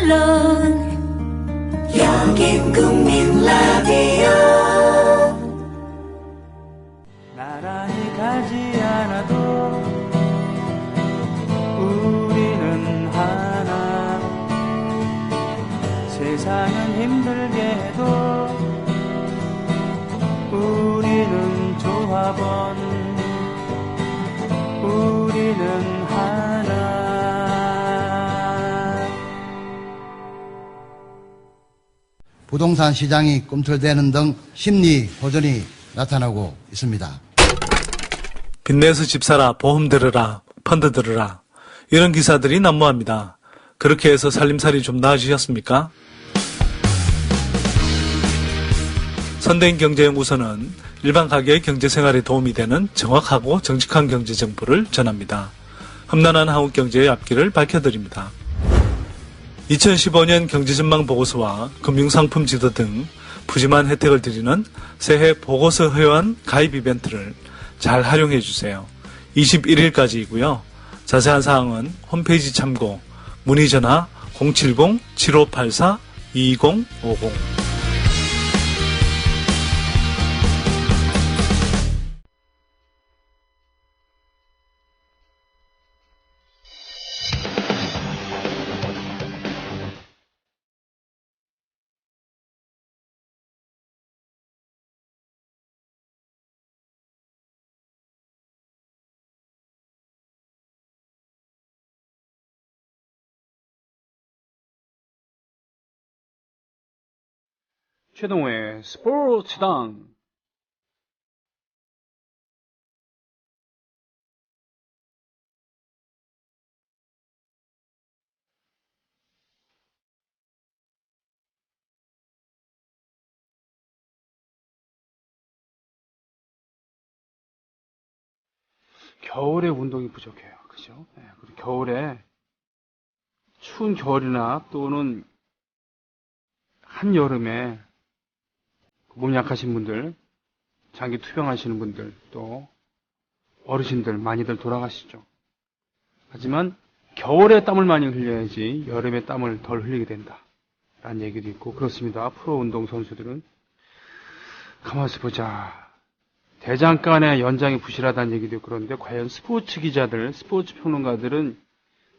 물론 여긴 국민 라디오. 나라에 가지 않아도 우리는 하나. 세상은 힘들게 해도 우리는 조합원. 우리는 하나. 부동산 시장이 꿈틀대는 등 심리 호전이 나타나고 있습니다. 빚내서 집 사라, 보험 들으라, 펀드 들으라, 이런 기사들이 난무합니다. 그렇게 해서 살림살이 좀 나아지셨습니까? 선대인 경제연구소는 일반 가게의 경제생활에 도움이 되는 정확하고 정직한 경제정보를 전합니다. 험난한 한국 경제의 앞길을 밝혀드립니다. 2015년 경제전망 보고서와 금융상품 지도 등 푸짐한 혜택을 드리는 새해 보고서 회원 가입 이벤트를 잘 활용해 주세요. 21일까지이고요. 자세한 사항은 홈페이지 참고, 문의 전화 070-7584-2050. 최동호의 스포츠당. 겨울에 운동이 부족해요. 그죠? 네, 그리고 겨울에 추운 겨울이나 또는 한여름에 몸 약하신 분들, 장기 투병하시는 분들, 또 어르신들 많이들 돌아가시죠. 하지만 겨울에 땀을 많이 흘려야지 여름에 땀을 덜 흘리게 된다 라는 얘기도 있고 그렇습니다. 프로 운동 선수들은 가만히 보자, 대장간의 연장이 부실하다는 얘기도 있고 그런데 과연 스포츠 기자들, 스포츠 평론가들은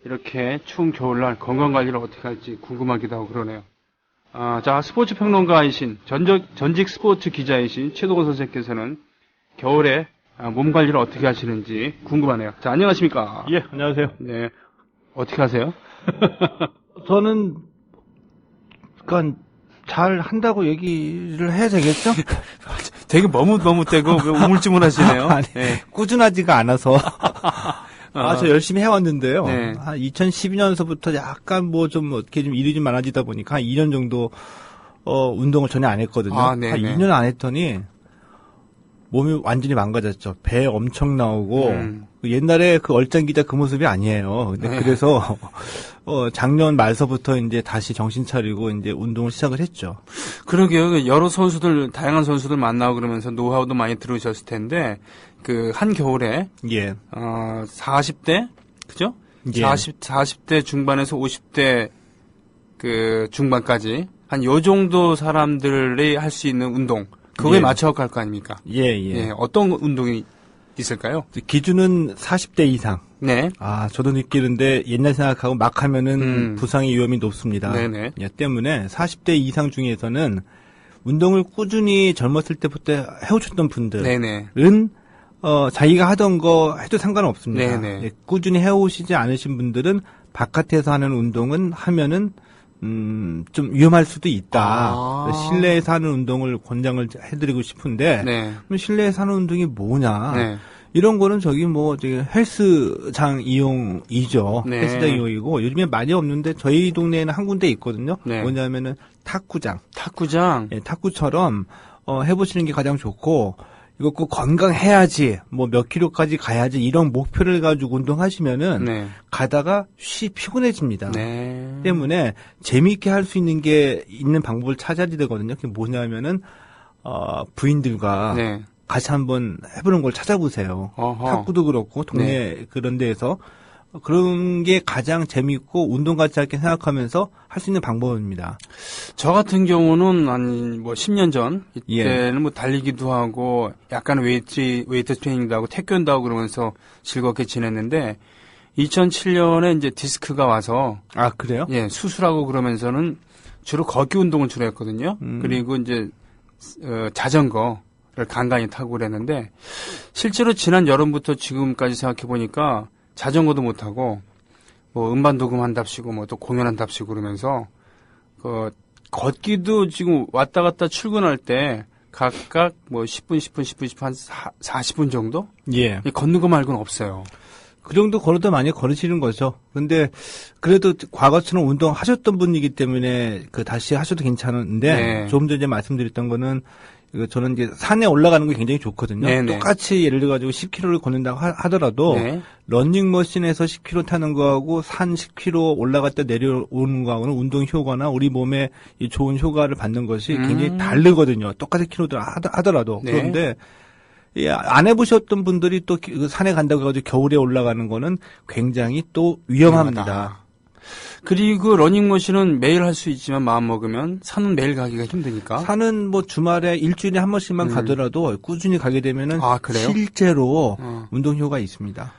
이렇게 추운 겨울날 건강관리를 어떻게 할지 궁금하기도 하고 그러네요. 자, 스포츠 평론가이신, 전직 스포츠 기자이신 최동호 선생님께서는 겨울에 몸 관리를 어떻게 하시는지 궁금하네요. 자, 안녕하십니까? 예, 안녕하세요. 네. 어떻게 하세요? 저는, 그러니까 잘 한다고 얘기를 해야 되겠죠? 되게 머뭇머뭇대고 우물쭈물 하시네요. 아니, 네. 꾸준하지가 않아서. 저 열심히 해왔는데요. 네. 한 2012년서부터 약간 뭐 좀 어떻게 좀 일이 좀 많아지다 보니까 한 2년 정도, 운동을 전혀 안 했거든요. 한 2년 안 했더니 몸이 완전히 망가졌죠. 배 엄청 나오고, 옛날에 그 얼짱 기자 그 모습이 아니에요. 근데 네. 그래서, 작년 말서부터 이제 다시 정신 차리고 이제 운동을 시작을 했죠. 그러게요. 여러 선수들, 다양한 선수들 만나고 그러면서 노하우도 많이 들으셨을 텐데, 그, 한겨울에, 예. 40대? 그죠? 예. 40대 중반에서 50대 그 중반까지, 한 요 정도 사람들이 할 수 있는 운동, 그거에 예. 맞춰 갈 거 아닙니까? 예. 어떤 운동이 있을까요? 기준은 40대 이상. 네. 저도 느끼는데 옛날 생각하고 막 하면은 부상의 위험이 높습니다. 네네. 때문에 40대 이상 중에서는 운동을 꾸준히 젊었을 때부터 해오셨던 분들은 네네. 자기가 하던 거 해도 상관없습니다. 네네. 예, 꾸준히 해오시지 않으신 분들은 바깥에서 하는 운동은 하면은 좀 위험할 수도 있다. 실내에서 하는 운동을 권장을 해드리고 싶은데, 네. 그럼 실내에서 하는 운동이 뭐냐? 네. 이런 거는 헬스장 이용이죠. 네. 헬스장 이용이고, 요즘에 많이 없는데 저희 동네에는 한 군데 있거든요. 네. 뭐냐면은 탁구장. 예, 탁구처럼, 해보시는 게 가장 좋고, 이거 꼭 건강해야지, 뭐 몇 킬로까지 가야지, 이런 목표를 가지고 운동하시면은, 네. 가다가 피곤해집니다. 네. 때문에 재미있게 할 수 있는 방법을 찾아야 되거든요. 그게 뭐냐면은, 부인들과 네. 같이 한번 해보는 걸 찾아보세요. 어허. 탁구도 그렇고, 동네 그런 데에서, 그런 게 가장 재밌고 운동 같지 않게 생각하면서 할 수 있는 방법입니다. 저 같은 경우는 한 뭐 10년 전 이때는 예. 뭐 달리기도 하고 약간 웨이트 트레이닝도 하고 태권도 하고 그러면서 즐겁게 지냈는데 2007년에 이제 디스크가 와서 아, 그래요? 예, 수술하고 그러면서는 주로 걷기 운동을 주로 했거든요. 그리고 이제 자전거를 간간히 타고 그랬는데 실제로 지난 여름부터 지금까지 생각해 보니까 자전거도 못 타고 뭐 음반 녹음한답시고 뭐 또 공연한답시고 그러면서 걷기도 지금 왔다 갔다 출근할 때 각각 뭐 10분 한 40분 정도? 예. 걷는 거 말고는 없어요. 그 정도 걸어도 많이 걸으시는 거죠. 근데 그래도 과거처럼 운동 하셨던 분이기 때문에 다시 하셔도 괜찮은데 네. 조금 전에 말씀드렸던 거는 저는 이제 산에 올라가는 게 굉장히 좋거든요. 네네. 똑같이 예를 들어가지고 10km를 걷는다고 하더라도 네. 런닝머신에서 10km 타는 거하고 산 10km 올라갔다 내려오는 거하고는 운동 효과나 우리 몸에 이 좋은 효과를 받는 것이 굉장히 다르거든요. 똑같은 킬로들 하더라도. 네. 그런데 안 해보셨던 분들이 또 산에 간다고 해가지고 겨울에 올라가는 거는 굉장히 또 위험합니다. 그리고 러닝머신은 매일 할 수 있지만 마음 먹으면 산은 매일 가기가 힘드니까. 산은 뭐 주말에 일주일에 한 번씩만 가더라도 꾸준히 가게 되면은 그래요? 실제로 운동 효과가 있습니다.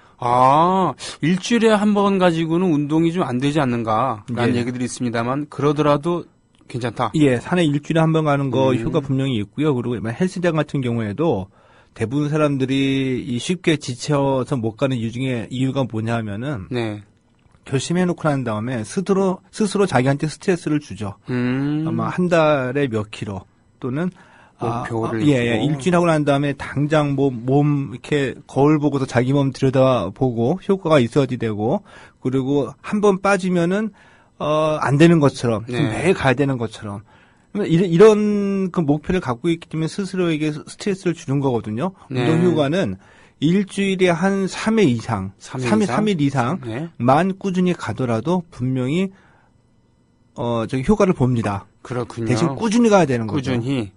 일주일에 한 번 가지고는 운동이 좀 안 되지 않는가라는 예. 얘기들이 있습니다만 그러더라도 괜찮다. 예, 산에 일주일에 한 번 가는 거 효과 분명히 있고요. 그리고 헬스장 같은 경우에도 대부분 사람들이 쉽게 지쳐서 못 가는 이유가 뭐냐 하면은 네. 결심해놓고 난 다음에 스스로 자기한테 스트레스를 주죠. 아마 한 달에 몇 킬로 또는 목표를 예, 일주일 하고 난 다음에 당장 몸 이렇게 거울 보고서 자기 몸 들여다보고 효과가 있어야지 되고 그리고 한 번 빠지면은 안 되는 것처럼 네. 매일 가야 되는 것처럼 이런 그 목표를 갖고 있기 때문에 스스로에게 스트레스를 주는 거거든요. 네. 운동 효과는 일주일에 한 3회 이상, 3일 이상만 네. 꾸준히 가더라도 분명히 저기 효과를 봅니다. 그렇군요. 대신 꾸준히 가야 되는 거죠. 꾸준히.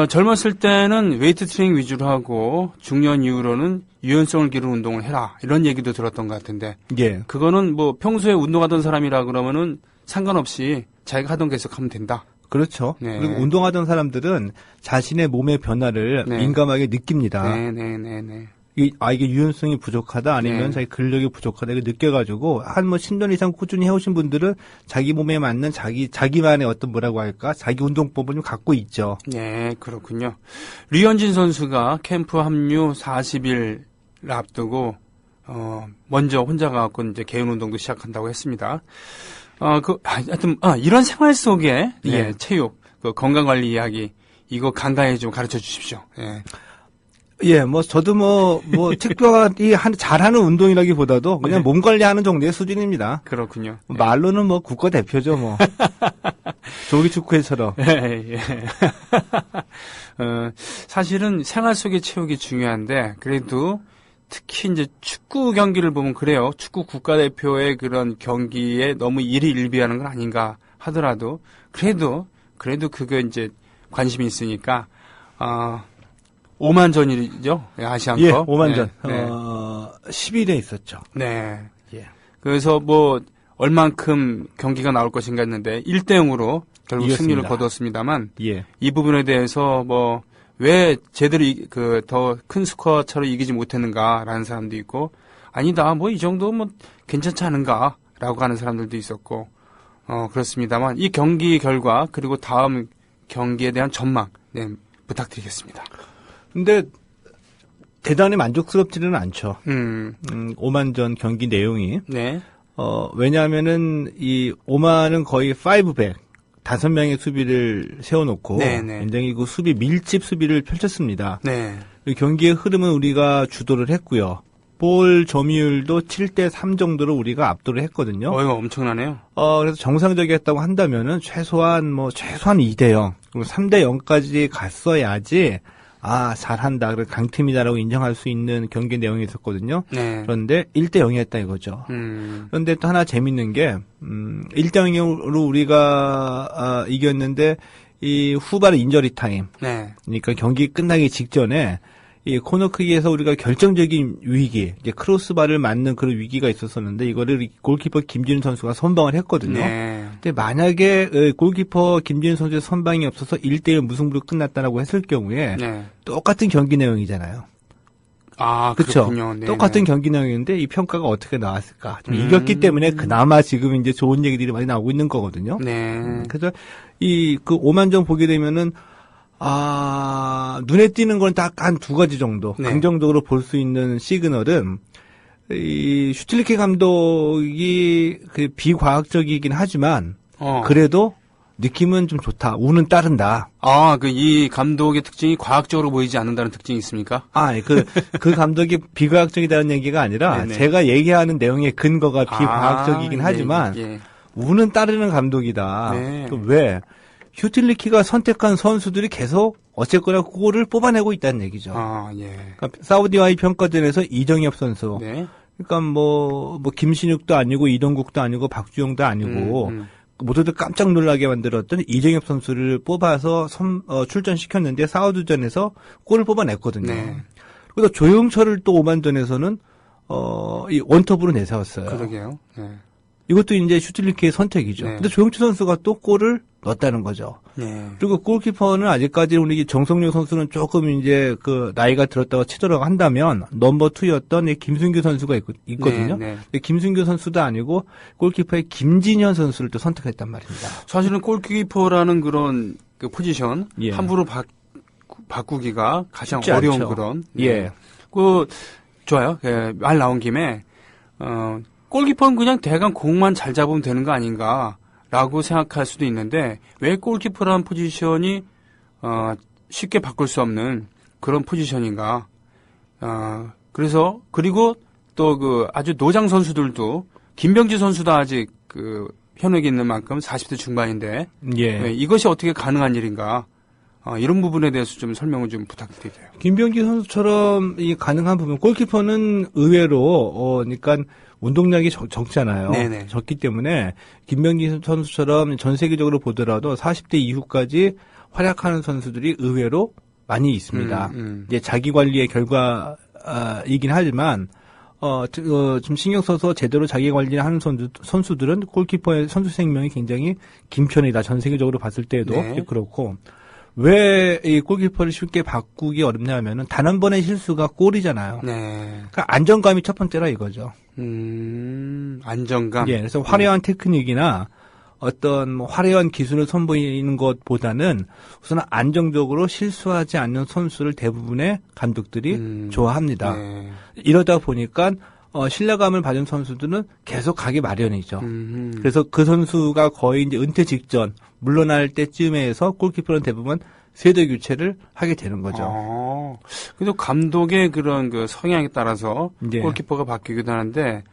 젊었을 때는 웨이트 트레이닝 위주로 하고 중년 이후로는 유연성을 기르는 운동을 해라 이런 얘기도 들었던 것 같은데 예. 그거는 뭐 평소에 운동하던 사람이라 그러면은 상관없이 자기가 하던 거 계속 하면 된다. 그렇죠. 네. 그리고 운동하던 사람들은 자신의 몸의 변화를 네. 민감하게 느낍니다. 네네네네. 이게 유연성이 부족하다 아니면 네. 자기 근력이 부족하다 이렇게 느껴가지고 한 10년 이상 꾸준히 해오신 분들은 자기 몸에 맞는 자기만의 어떤 뭐라고 할까 자기 운동법을 좀 갖고 있죠. 네, 그렇군요. 류현진 선수가 캠프 합류 40일 앞두고 먼저 혼자 가갖고 이제 개인 운동도 시작한다고 했습니다. 하여튼 이런 생활 속에 예. 체육, 건강 관리 이야기 이거 간간히 좀 가르쳐 주십시오. 예. 예, 저도 특별히 잘하는 운동이라기보다도 그냥 네. 몸 관리하는 정도의 수준입니다. 그렇군요. 말로는 국가대표죠, 조기축구회처럼. 예. 사실은 생활 속의 체육이 중요한데 그래도 특히 이제 축구 경기를 보면 그래요. 축구 국가대표의 그런 경기에 너무 일희일비하는 건 아닌가 하더라도 그래도 그게 이제 관심이 있으니까 5만전이죠. 아시안컵. 예, 5만전. 네. 10일에 있었죠. 네. 예. 그래서 얼만큼 경기가 나올 것인가 했는데 1대0으로 결국 이겼습니다. 승리를 거두었습니다만 예. 이 부분에 대해서 왜 제대로 더 큰 스코어차로 이기지 못했는가라는 사람도 있고 아니다 이 정도 괜찮지 않은가라고 하는 사람들도 있었고 그렇습니다만 이 경기 결과 그리고 다음 경기에 대한 전망 부탁드리겠습니다. 근데 대단히 만족스럽지는 않죠. 5만전 경기 내용이. 네. 왜냐하면은 이 오만은 거의 5백 5명의 수비를 세워놓고 네네. 굉장히 그 수비 밀집 수비를 펼쳤습니다. 네. 경기의 흐름은 우리가 주도를 했고요. 볼 점유율도 7대3 정도로 우리가 압도를 했거든요. 이거 엄청나네요. 그래서 정상적이었다고 한다면은 최소한 2대0, 그리고 3대0까지 갔어야지 잘한다. 그래서 강팀이다라고 인정할 수 있는 경기 내용이 있었거든요. 네. 그런데 1대0이었다 이거죠. 그런데 또 하나 재밌는 게 1대0으로 우리가 이겼는데 이 후반의 인저리 타임. 네. 그러니까 경기 끝나기 직전에 이 코너킥에서 우리가 결정적인 위기, 이제 크로스바를 맞는 그런 위기가 있었었는데 이거를 골키퍼 김진우 선수가 선방을 했거든요. 네. 근데 만약에 골키퍼 김진우 선수의 선방이 없어서 1대1 무승부로 끝났다라고 했을 경우에 네. 똑같은 경기 내용이잖아요. 아, 그렇죠. 그렇군요. 네, 똑같은 네. 경기 내용인데 이 평가가 어떻게 나왔을까? 좀 이겼기 때문에 그나마 지금 이제 좋은 얘기들이 많이 나오고 있는 거거든요. 네. 그래서 그 오만정 보게 되면은 눈에 띄는 건 딱 한 두 가지 정도 네. 긍정적으로 볼 수 있는 시그널은 이 슈틸리케 감독이 그 비과학적이긴 하지만 그래도 느낌은 좀 좋다. 운은 따른다. 아, 이 감독의 특징이 과학적으로 보이지 않는다는 특징이 있습니까? 그 감독이 비과학적이다는 얘기가 아니라 네네. 제가 얘기하는 내용의 근거가 비과학적이긴 하지만 예. 운은 따르는 감독이다. 네. 왜? 슈틸리케가 선택한 선수들이 계속 어쨌거나 골을 뽑아내고 있다는 얘기죠. 아, 예. 그러니까 사우디와의 평가전에서 이정엽 선수. 네. 그러니까 뭐 김신욱도 아니고 이동국도 아니고 박주영도 아니고 모두들 깜짝 놀라게 만들었던 이정엽 선수를 뽑아서 출전시켰는데 사우디전에서 골을 뽑아냈거든요. 네. 그래서 조영철을 또 오만전에서는 이 원톱으로 내세웠어요. 그러게요. 네. 이것도 이제 슈틸리케의 선택이죠. 네. 근데 조영철 선수가 또 골을 넣었다는 거죠. 네. 그리고 골키퍼는 아직까지 우리 정성용 선수는 조금 이제 그 나이가 들었다고 치더라고 한다면 넘버 2였던 김순규 선수가 있거든요. 네, 네. 근데 김순규 선수도 아니고 골키퍼의 김진현 선수를 또 선택했단 말입니다. 사실은 골키퍼라는 그런 그 포지션 예. 함부로 바꾸기가 가장 쉽지 어려운 않죠. 그런. 예. 좋아요. 예, 말 나온 김에 골키퍼는 그냥 대강 공만 잘 잡으면 되는 거 아닌가라고 생각할 수도 있는데 왜 골키퍼라는 포지션이 쉽게 바꿀 수 없는 그런 포지션인가? 그리고 또 아주 노장 선수들도 김병지 선수도 아직 현역이 있는 만큼 40대 중반인데 예. 이것이 어떻게 가능한 일인가? 이런 부분에 대해서 좀 설명을 좀 부탁드려요. 김병기 선수처럼 이 가능한 부분 골키퍼는 의외로 그러니까 운동량이 적잖아요. 네네. 적기 때문에 김병기 선수처럼 전 세계적으로 보더라도 40대 이후까지 활약하는 선수들이 의외로 많이 있습니다. 이제 자기 관리의 결과이긴 하지만 좀 신경 써서 제대로 자기 관리를 하는 선수들은 골키퍼의 선수 생명이 굉장히 긴 편이다. 전 세계적으로 봤을 때도 네. 그렇고. 왜 이 골키퍼를 쉽게 바꾸기 어렵냐면은 단 한 번의 실수가 골이잖아요. 네. 그러니까 안정감이 첫 번째라 이거죠. 안정감. 예, 그래서 화려한 테크닉이나 어떤 뭐 화려한 기술을 선보이는 것보다는 우선 안정적으로 실수하지 않는 선수를 대부분의 감독들이 좋아합니다. 네. 이러다 보니까 신뢰감을 받은 선수들은 계속 가기 마련이죠. 그래서 그 선수가 거의 이제 은퇴 직전 물러날 때쯤에서 골키퍼는 대부분 세대 교체를 하게 되는 거죠. 그래도 감독의 그런 성향에 따라서 예. 골키퍼가 바뀌기도 하는데,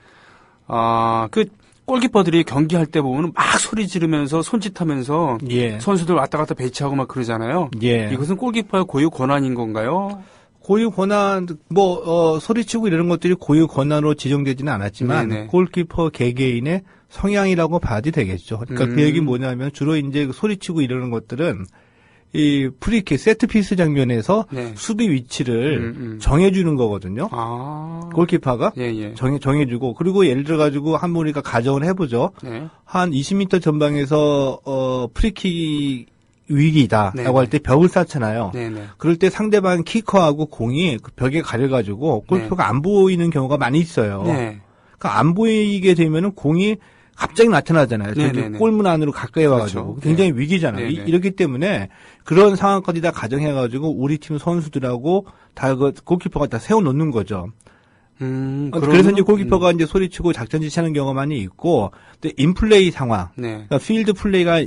골키퍼들이 경기할 때 보면 막 소리 지르면서 손짓하면서 예. 선수들 왔다 갔다 배치하고 막 그러잖아요. 예. 이것은 골키퍼의 고유 권한인 건가요? 고유 권한, 소리치고 이러는 것들이 고유 권한으로 지정되지는 않았지만, 네네. 골키퍼 개개인의 성향이라고 봐도 되겠죠. 그러니까 그 얘기는 뭐냐면, 주로 이제 소리치고 이러는 것들은, 이 프리킥, 세트피스 장면에서 네. 수비 위치를 정해주는 거거든요. 골키퍼가 예. 정해주고, 그리고 예를 들어가지고 한번 우리가 가정을 해보죠. 네. 한 20m 전방에서, 프리킥 위기다라고 네네. 할 때 벽을 쌓잖아요. 네네. 그럴 때 상대방 키커하고 공이 그 벽에 가려가지고 골키퍼가 안 보이는 경우가 많이 있어요. 네. 그러니까 안 보이게 되면은 공이 갑자기 나타나잖아요. 저기 네네네. 골문 안으로 가까이 와가지고 그렇죠. 굉장히 네. 위기잖아요. 네네. 이렇기 때문에 그런 상황까지 다 가정해가지고 우리 팀 선수들하고 다 골키퍼가 다 세워놓는 거죠. 그래서 이제 골키퍼가 이제 소리치고 작전 지시하는 경우가 많이 있고, 또 인플레이 상황, 네. 그러니까 필드 플레이가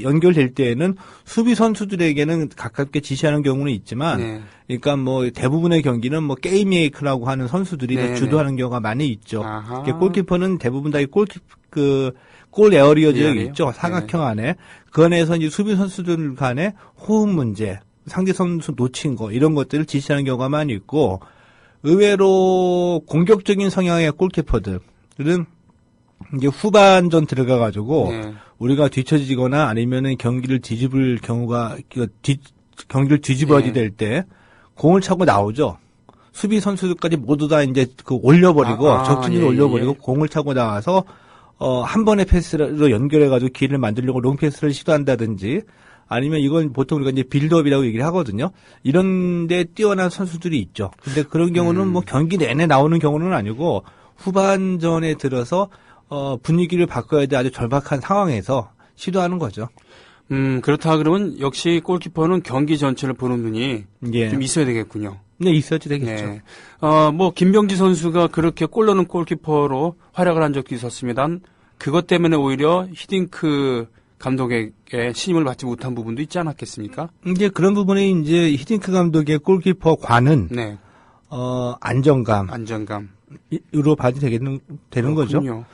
연결될 때에는 수비 선수들에게는 가깝게 지시하는 경우는 있지만, 네. 그러니까 뭐 대부분의 경기는 뭐 게임 메이커라고 하는 선수들이 네, 주도하는 경우가 많이 있죠. 아하. 골키퍼는 대부분 다 골 에어리어즈가 에어리어? 있죠. 사각형 안에. 그 안에서 이제 수비 선수들 간의 호흡 문제, 상대 선수 놓친 거, 이런 것들을 지시하는 경우가 많이 있고, 의외로 공격적인 성향의 골키퍼들은 이제 후반전 들어가가지고 네. 우리가 뒤처지거나 아니면은 경기를 뒤집을 경우가 경기를 뒤집어야 네. 될 때 공을 차고 나오죠. 수비 선수들까지 모두 다 이제 그 올려버리고 적진으로 올려버리고 공을 차고 나와서 한 번의 패스로 연결해가지고 기회를 만들려고 롱 패스를 시도한다든지 아니면 이건 보통 우리가 이제 빌드업이라고 얘기를 하거든요. 이런데 뛰어난 선수들이 있죠. 근데 그런 경우는 뭐 경기 내내 나오는 경우는 아니고 후반전에 들어서 분위기를 바꿔야 돼 아주 절박한 상황에서 시도하는 거죠. 그렇다 그러면 역시 골키퍼는 경기 전체를 보는 눈이 좀 있어야 되겠군요. 네, 있어야지 되겠죠. 네. 뭐 김병지 선수가 그렇게 골 넣는 골키퍼로 활약을 한 적도 있었습니다. 그것 때문에 오히려 히딩크 감독에게 신임을 받지 못한 부분도 있지 않았겠습니까? 이제 그런 부분에 이제 히딩크 감독의 골키퍼관은 네. 안정감으로 봐도 되는 거죠.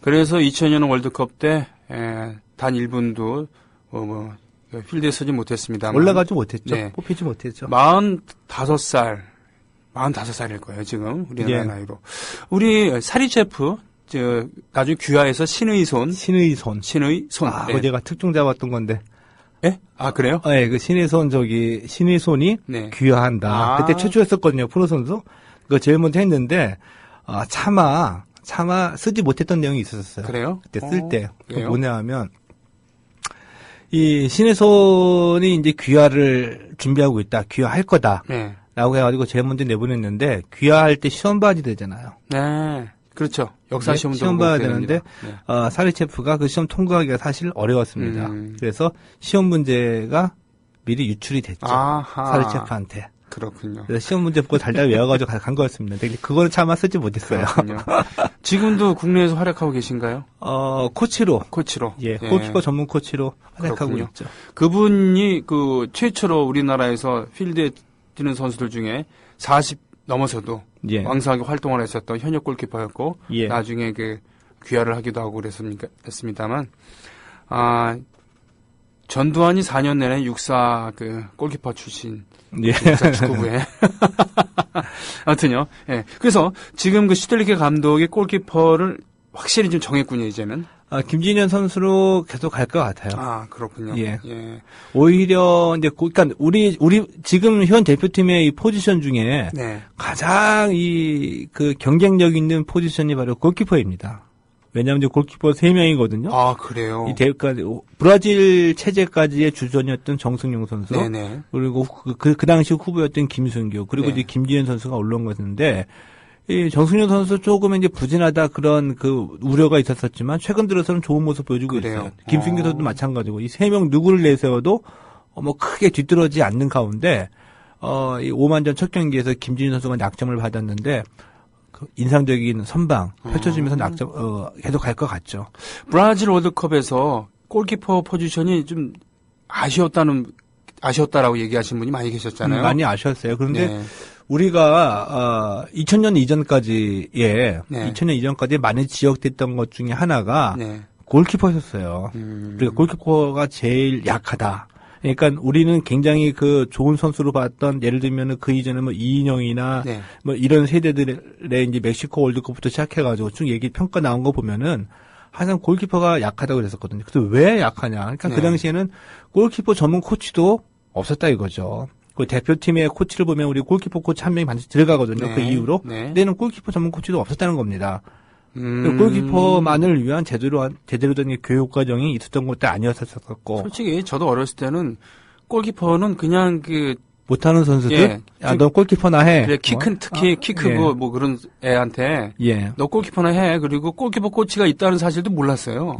그래서 2000년 월드컵 때 단 1분도 필드에 서지 못했습니다. 올라가지 못했죠. 네. 뽑히지 못했죠. 45살일 거예요, 지금. 우리나라 나이로. 우리 사리체프, 나중에 귀화해서 신의손. 아, 그거 제가 특종 잡았던 건데. 예? 아, 그래요? 네, 그 신의손이 귀화한다. 그때 최초였었거든요, 프로선수. 그거 제일 먼저 했는데, 차마 쓰지 못했던 내용이 있었어요. 그래요? 그때 쓸 때. 뭐냐 하면, 이 신혜손이 이제 귀화를 준비하고 있다. 귀화할 거다. 네. 라고 해가지고 제일 먼저 내보냈는데 귀화할 때 시험 봐야 되잖아요. 네. 그렇죠. 역사 시험도 시험 봐야 되는데 사리체프가 그 시험 통과하기가 사실 어려웠습니다. 그래서 시험 문제가 미리 유출이 됐죠. 사리체프한테. 그렇군요. 그래서 시험 문제 보고 달달 외워가지고 간 거였습니다. 근데 그거는 차마 쓰지 못했어요. 지금도 국내에서 활약하고 계신가요? 코치로. 예. 골키퍼 전문 코치로 활약하고 있죠. 그분이 최초로 우리나라에서 필드에 뛰는 선수들 중에 40 넘어서도 왕성하게 활동을 했었던 현역 골키퍼였고 나중에 귀화를 하기도 하고 그랬습니다만 전두환이 4년 내내 육사 골키퍼 출신. 육사 축구부에. 아무튼요. 예. 그래서 지금 슈텔리케 감독의 골키퍼를 확실히 좀 정했군요, 이제는. 김진현 선수로 계속 갈 것 같아요. 아, 그렇군요. 예. 오히려 이제 그러니까 우리 지금 현 대표팀의 이 포지션 중에 가장 경쟁력 있는 포지션이 바로 골키퍼입니다. 왜냐하면 이제 골키퍼 3명이거든요. 아, 그래요? 그러니까 브라질 체제까지의 주전이었던 정승용 선수. 네네. 그리고 그 당시 후보였던 김순규. 그리고 이제 김지현 선수가 올라온 것인데, 이 정승용 선수 조금 이제 부진하다 그런 우려가 있었지만, 최근 들어서는 좋은 모습 보여주고 있어요. 김순규 선수도 마찬가지고, 이 3명 누구를 내세워도, 크게 뒤떨어지지 않는 가운데, 이 오만전 첫 경기에서 김진현 선수가 낙점을 받았는데, 인상적인 선방 펼쳐지면서 계속 갈 것 같죠. 브라질 월드컵에서 골키퍼 포지션이 좀 아쉬웠다라고 얘기하시는 분이 많이 계셨잖아요. 많이 아쉬웠어요. 그런데 우리가 2000년 이전까지에 많이 지적됐던 것 중에 하나가 골키퍼였었어요. 그러니까 골키퍼가 제일 약하다. 그러니까 우리는 굉장히 좋은 선수로 봤던 예를 들면은 그 이전에 이인영이나 이런 세대들의 이제 멕시코 월드컵부터 시작해가지고 쭉 평가 나온 거 보면은 항상 골키퍼가 약하다고 그랬었거든요. 그래서 왜 약하냐? 그러니까 그 당시에는 골키퍼 전문 코치도 없었다 이거죠. 그 대표팀의 코치를 보면 우리 골키퍼 코치 한 명이 반드시 들어가거든요. 그 이후로. 그때는 골키퍼 전문 코치도 없었다는 겁니다. 골키퍼만을 위한 제대로 된 교육 과정이 있었던 것도 아니었었고. 솔직히 저도 어렸을 때는 골키퍼는 그냥 못하는 선수들? 야, 너 골키퍼나 해. 그래, 특히 키 크고 그런 애한테. 너 골키퍼나 해. 그리고 골키퍼 코치가 있다는 사실도 몰랐어요.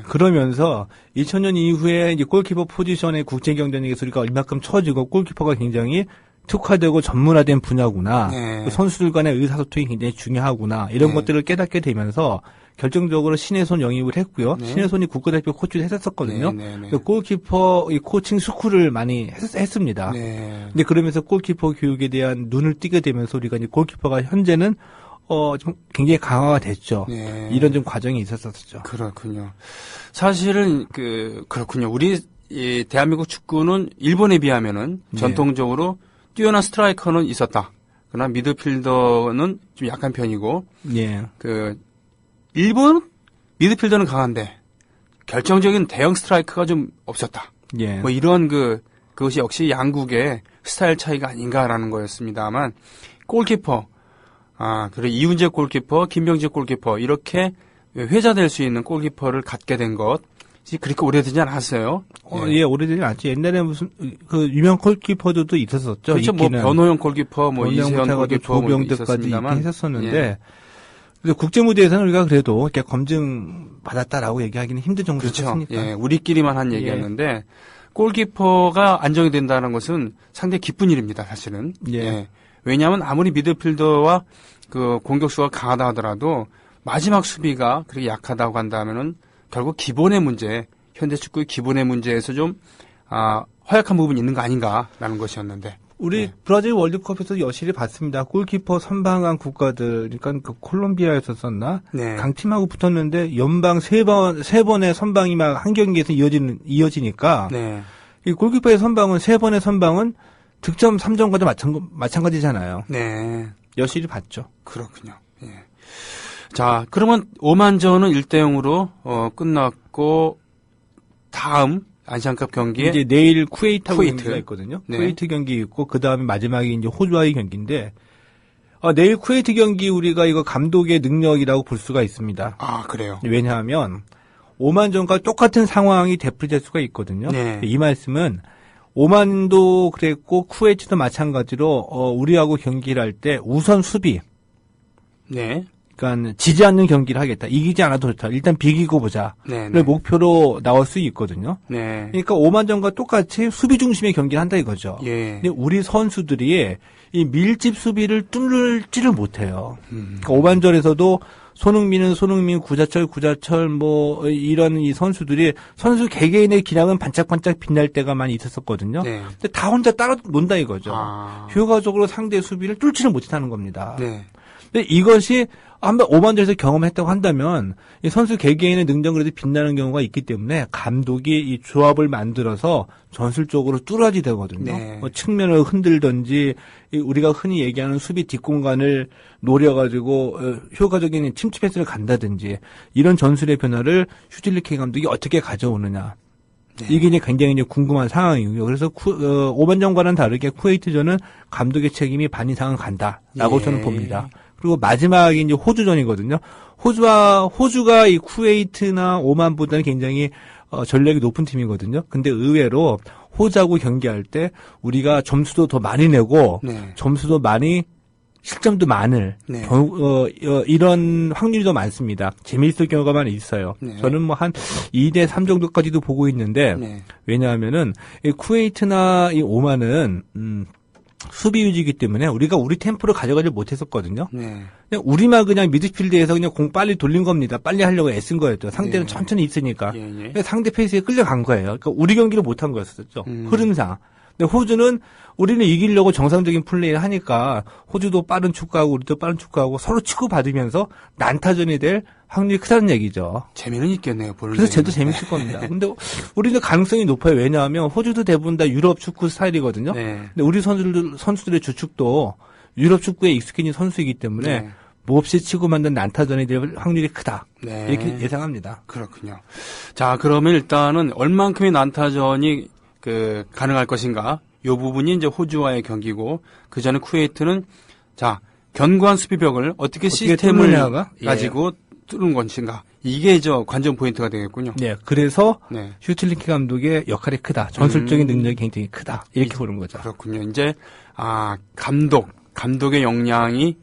그러면서 2000년 이후에 이제 골키퍼 포지션의 국제 경쟁력에서 우리가 이만큼 처지고 골키퍼가 굉장히 특화되고 전문화된 분야구나. 선수들 간의 의사소통이 굉장히 중요하구나. 이런 것들을 깨닫게 되면서 결정적으로 신혜손 영입을 했고요. 신혜손이 국가대표 코치를 했었거든요. 골키퍼 코칭 스쿨을 많이 했습니다. 근데 그러면서 골키퍼 교육에 대한 눈을 띄게 되면서 우리가 이제 골키퍼가 현재는 좀 굉장히 강화가 됐죠. 이런 좀 과정이 있었었죠. 그렇군요. 사실은 그렇군요. 우리 대한민국 축구는 일본에 비하면은 전통적으로 뛰어난 스트라이커는 있었다. 그러나 미드필더는 좀 약한 편이고, 일본 미드필더는 강한데 결정적인 대형 스트라이커가 좀 없었다. 이런 그것이 역시 양국의 스타일 차이가 아닌가라는 거였습니다만 골키퍼, 그리고 이훈재 골키퍼, 김병지 골키퍼 이렇게 회자될 수 있는 골키퍼를 갖게 된 것. 그렇게 오래되지 않았어요. 예, 오래되지 않지. 옛날에 무슨 그 유명 골키퍼들도 있었었죠. 그렇죠. 뭐 변호영 골키퍼, 뭐 이세현 골키퍼, 조병득까지 있긴 했었었는데, 근데 국제 무대에서는 우리가 그래도 이렇게 검증 받았다라고 얘기하기는 힘든 정도였으니까. 그렇죠. 예, 우리끼리만 한 얘기였는데 골키퍼가 안정이 된다는 것은 상당히 기쁜 일입니다. 사실은. 예. 왜냐하면 아무리 미드필더와 그 공격수가 강하다 하더라도 마지막 수비가 그렇게 약하다고 한다면은 결국 기본의 문제, 현대 축구의 기본의 문제에서 좀 허약한 부분이 있는 거 아닌가라는 것이었는데. 우리 브라질 월드컵에서 여실히 봤습니다. 골키퍼 선방한 국가들, 그러니까 그 콜롬비아였었나? 네. 강팀하고 붙었는데 연방 세 번의 선방이 막 한 경기에서 이어지니까. 네. 이 골키퍼의 선방은 세 번의 선방은 득점 3점과도 마찬가지잖아요. 네. 여실히 봤죠. 그렇군요. 예. 자, 그러면 오만전은 1대0으로 끝났고 다음 아시안컵 경기에 이제 내일 쿠웨이트하고 경기가 있거든요. 네. 쿠웨이트 경기 있고 그다음에 마지막에 이제 호주와의 경기인데 내일 쿠웨이트 경기 우리가 이거 감독의 능력이라고 볼 수가 있습니다. 그래요. 왜냐하면 오만전과 똑같은 상황이 되풀이될 수가 있거든요. 네. 이 말씀은 오만도 그랬고 쿠웨이트도 마찬가지로 우리하고 경기를 할 때 우선 수비. 네. 그러니까 지지 않는 경기를 하겠다. 이기지 않아도 좋다. 일단 비기고 보자. 를 목표로 나올 수 있거든요. 네. 그러니까 오만전과 똑같이 수비 중심의 경기를 한다 이거죠. 예. 근데 우리 선수들이 이 밀집 수비를 뚫지를 못해요. 그러니까 오만전에서도 손흥민, 구자철 뭐 이런 이 선수들이 선수 개개인의 기량은 반짝반짝 빛날 때가 많이 있었거든요. 네. 근데 다 혼자 따라 논다 이거죠. 효과적으로 상대 수비를 뚫지를 못한다는 겁니다. 네. 근데 이것이 한번 오만전에서 경험했다고 한다면 이 선수 개개인의 능력이 그래도 빛나는 경우가 있기 때문에 감독이 이 조합을 만들어서 전술적으로 뚫어지 되거든요. 네. 뭐 측면을 흔들든지 우리가 흔히 얘기하는 수비 뒷공간을 노려가지고 효과적인 침투 패스를 간다든지 이런 전술의 변화를 슈틸리케 감독이 어떻게 가져오느냐. 네. 이게 이제 굉장히 이제 궁금한 상황이고요. 그래서 오만전과는 다르게 쿠웨이트전은 감독의 책임이 반 이상은 간다라고 저는 봅니다. 그리고 마지막이 이제 호주전이거든요. 호주가 이 쿠웨이트나 오만보다는 굉장히 전력이 높은 팀이거든요. 근데 의외로 호주하고 경기할 때 우리가 점수도 더 많이 내고 점수도 많이 실점도 많을 이런 확률이 더 많습니다. 재미있을 경우가 많이 있어요. 저는 뭐 한 2대3 정도까지도 보고 있는데 왜냐하면은 이 쿠웨이트나 이 오만은 수비 위주이기 때문에 우리가 우리 템포를 가져가지 못했었거든요. 그냥 우리만 그냥 미드필드에서 그냥 공 빨리 돌린 겁니다. 빨리 하려고 애쓴 거였죠. 상대는 천천히 있으니까. 상대 페이스에 끌려간 거예요. 그러니까 우리 경기를 못한 거였었죠. 흐름상. 근데 호주는 우리는 이기려고 정상적인 플레이를 하니까 호주도 빠른 축구하고 우리도 빠른 축구하고 서로 치고받으면서 난타전이 될 확률이 크다는 얘기죠. 재미는 있겠네요. 그래서 쟤도 재밌을 겁니다. 근데 우리는 가능성이 높아요. 왜냐하면 호주도 대부분 다 유럽 축구 스타일이거든요. 근데 우리 선수들의 주축도 유럽 축구에 익숙해진 선수이기 때문에 몹시 치고 만든 난타전이 될 확률이 크다. 이렇게 예상합니다. 그렇군요. 자, 그러면 일단은 얼만큼의 난타전이 가능할 것인가? 요 부분이 이제 호주와의 경기고, 그 전에 쿠웨이트는, 자, 견고한 수비벽을 어떻게 시스템을 가지고 뚫는 것인가? 이게 관전 포인트가 되겠군요. 네, 그래서 슈틸리케 감독의 역할이 크다. 전술적인 능력이 굉장히 크다. 이렇게 보는 거죠. 그렇군요. 이제, 감독의 역량이,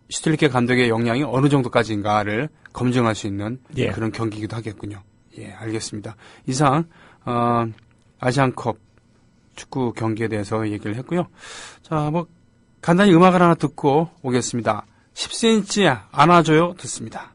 슈틸리케 감독의 역량이 어느 정도까지인가를 검증할 수 있는 그런 경기이기도 하겠군요. 예, 알겠습니다. 이상, 아시안컵 축구 경기에 대해서 얘기를 했고요. 자, 간단히 음악을 하나 듣고 오겠습니다. 10cm 안아줘요 듣습니다.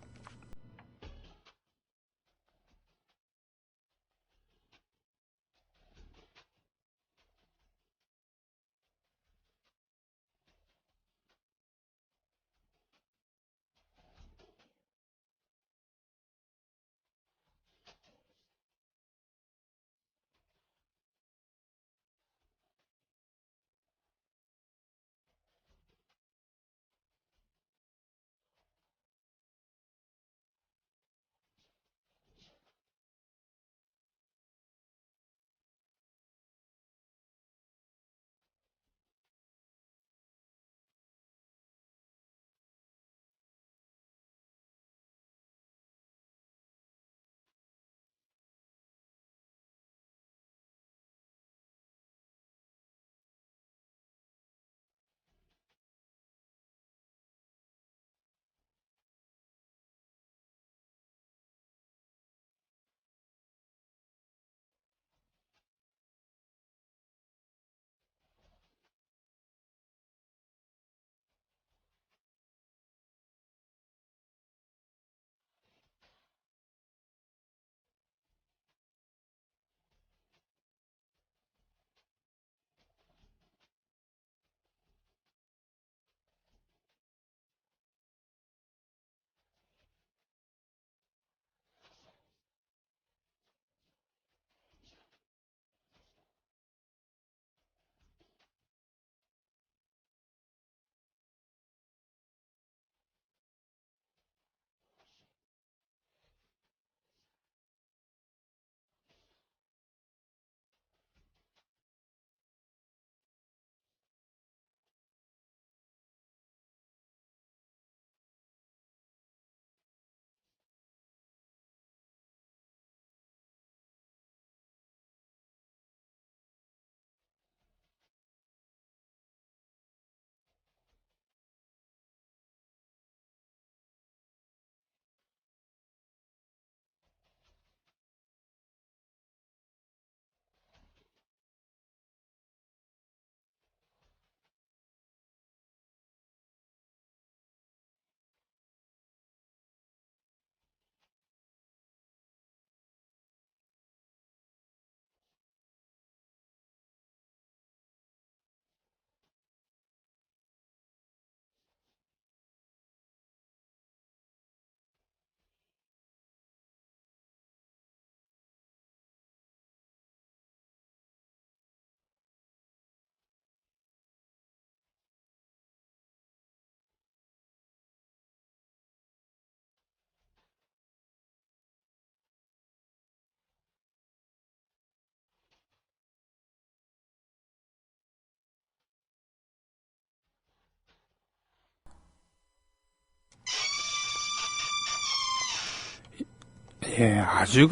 예, 아주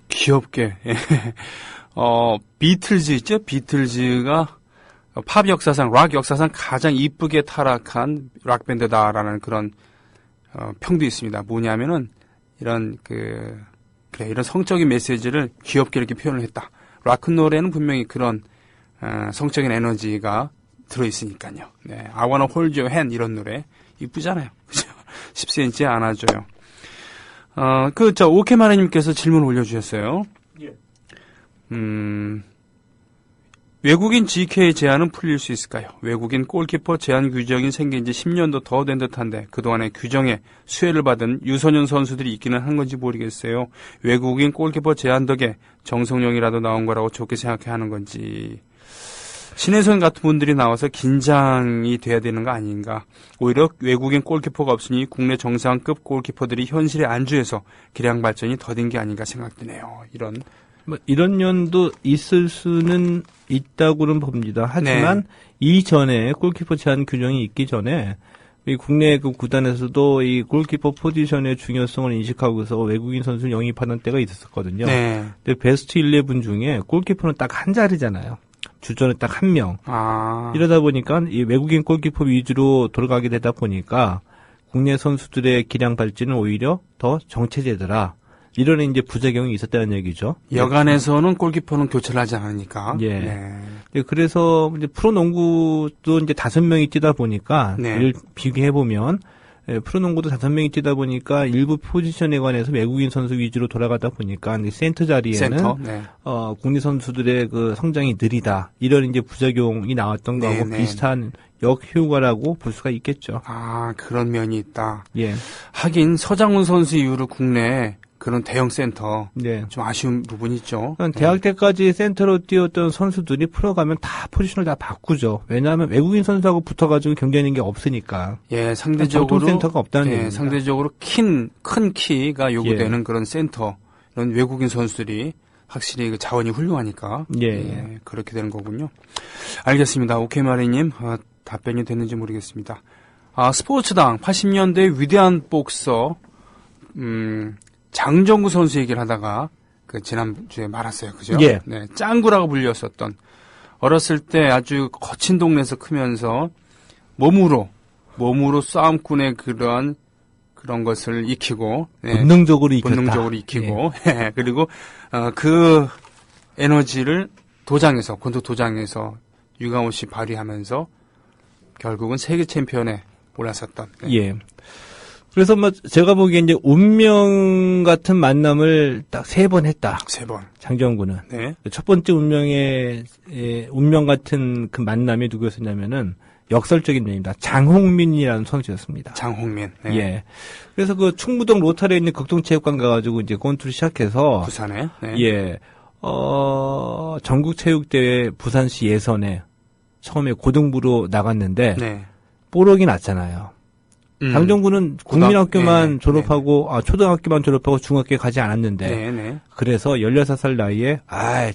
귀엽게. 예. 비틀즈 있죠? 비틀즈가 팝 역사상, 락 역사상 가장 이쁘게 타락한 락밴드다라는 그런, 평도 있습니다. 뭐냐면은, 이런 이런 성적인 메시지를 귀엽게 이렇게 표현을 했다. 락큰롤에는 분명히 그런, 성적인 에너지가 들어있으니까요. 네. I wanna hold your hand 이런 노래. 이쁘잖아요. 그죠? 10cm 안아줘요. 오케마레님께서 질문 올려주셨어요. 예. 외국인 GK 제한은 풀릴 수 있을까요? 외국인 골키퍼 제한 규정이 생긴 지 10년도 더 된 듯한데 그동안의 규정에 수혜를 받은 유소년 선수들이 있기는 한 건지 모르겠어요. 외국인 골키퍼 제한 덕에 정성용이라도 나온 거라고 좋게 생각해야 하는 건지. 신혜선 같은 분들이 나와서 긴장이 돼야 되는 거 아닌가. 오히려 외국인 골키퍼가 없으니 국내 정상급 골키퍼들이 현실에 안주해서 기량 발전이 더딘 게 아닌가 생각되네요. 이런 면도 있을 수는 있다고는 봅니다. 하지만 네. 이전에 골키퍼 제한 규정이 있기 전에 이 국내 그 구단에서도 이 골키퍼 포지션의 중요성을 인식하고서 외국인 선수를 영입하는 때가 있었거든요. 네. 근데 베스트 11 중에 골키퍼는 딱 한 자리잖아요. 주전에 딱 한 명. 이러다 보니까 이 외국인 골키퍼 위주로 돌아가게 되다 보니까 국내 선수들의 기량 발전은 오히려 더 정체되더라. 이런 이제 부작용이 있었다는 얘기죠. 여간에서는 골키퍼는 교체를 하지 않으니까. 예. 네. 그래서 이제 프로농구도 이제 5명이 뛰다 보니까 네. 이를 비교해 보면 프로농구도 5명이 뛰다 보니까 일부 포지션에 관해서 외국인 선수 위주로 돌아가다 보니까 센터 자리에는 네. 국내 선수들의 그 성장이 느리다. 이런 이제 부작용이 나왔던 네, 거하고 네. 비슷한 역효과라고 볼 수가 있겠죠. 그런 면이 있다. 예. 하긴 서장훈 선수 이후로 국내 그런 대형 센터 네. 좀 아쉬운 부분이 있죠. 대학 때까지 센터로 뛰었던 선수들이 프로 가면 다 포지션을 다 바꾸죠. 왜냐하면 외국인 선수하고 붙어가지고 경쟁하는 게 없으니까. 예, 상대적으로 센터가 없다는 예, 얘기입니다. 상대적으로 큰 키가 요구되는 예. 그런 센터, 이런 외국인 선수들이 확실히 그 자원이 훌륭하니까 예. 그렇게 되는 거군요. 알겠습니다. 오케이마리님 답변이 됐는지 모르겠습니다. 스포츠당 80년대 위대한 복서 장정구 선수 얘기를 하다가 지난주에 말았어요. 그죠? 예. 네, 짱구라고 불렸었던 어렸을 때 아주 거친 동네에서 크면서 몸으로 싸움꾼의 그런 것을 익히고 본능적으로 익혔다. 본능적으로 익히고 그리고 그 에너지를 권투 도장에서 유감없이 발휘하면서 결국은 세계 챔피언에 올랐었던. 네. 예. 그래서 제가 보기에 이제 운명 같은 만남을 딱 3번 했다. 3번. 장정구는. 네. 첫 번째 운명 같은 그 만남이 누구였었냐면은 역설적인 면입니다. 장홍민이라는 선수였습니다. 장홍민. 네. 예. 그래서 그 충무동 로타리에 있는 극동체육관 가가지고 이제 권투를 시작해서. 부산에. 네. 예. 전국체육대회 부산시 예선에 처음에 고등부로 나갔는데. 네. 뽀록이 났잖아요. 장정구는 국민학교만 졸업하고, 초등학교만 졸업하고 중학교에 가지 않았는데. 그래서 16살 나이에,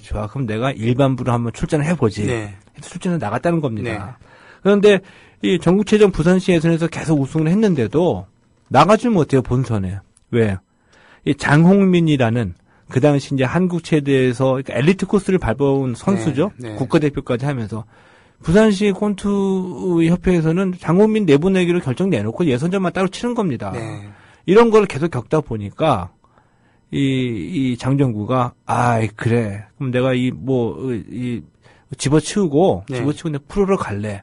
좋아. 그럼 내가 일반부로 한번 출전을 해보지. 네. 출전을 나갔다는 겁니다. 그런데 이 전국체전 부산시 예선에서 계속 우승을 했는데도 나가질 못해요, 본선에. 왜? 이 장홍민이라는 그 당시 이제 한국 체대에서 엘리트 코스를 밟아온 선수죠. 네. 국가대표까지 하면서. 부산시 권투 협회에서는 장홍민 내보내기로 결정 내놓고 예선전만 따로 치는 겁니다. 네. 이런 걸 계속 겪다 보니까 이 장정구가 그래. 그럼 내가 집어치우고 내 프로로 갈래.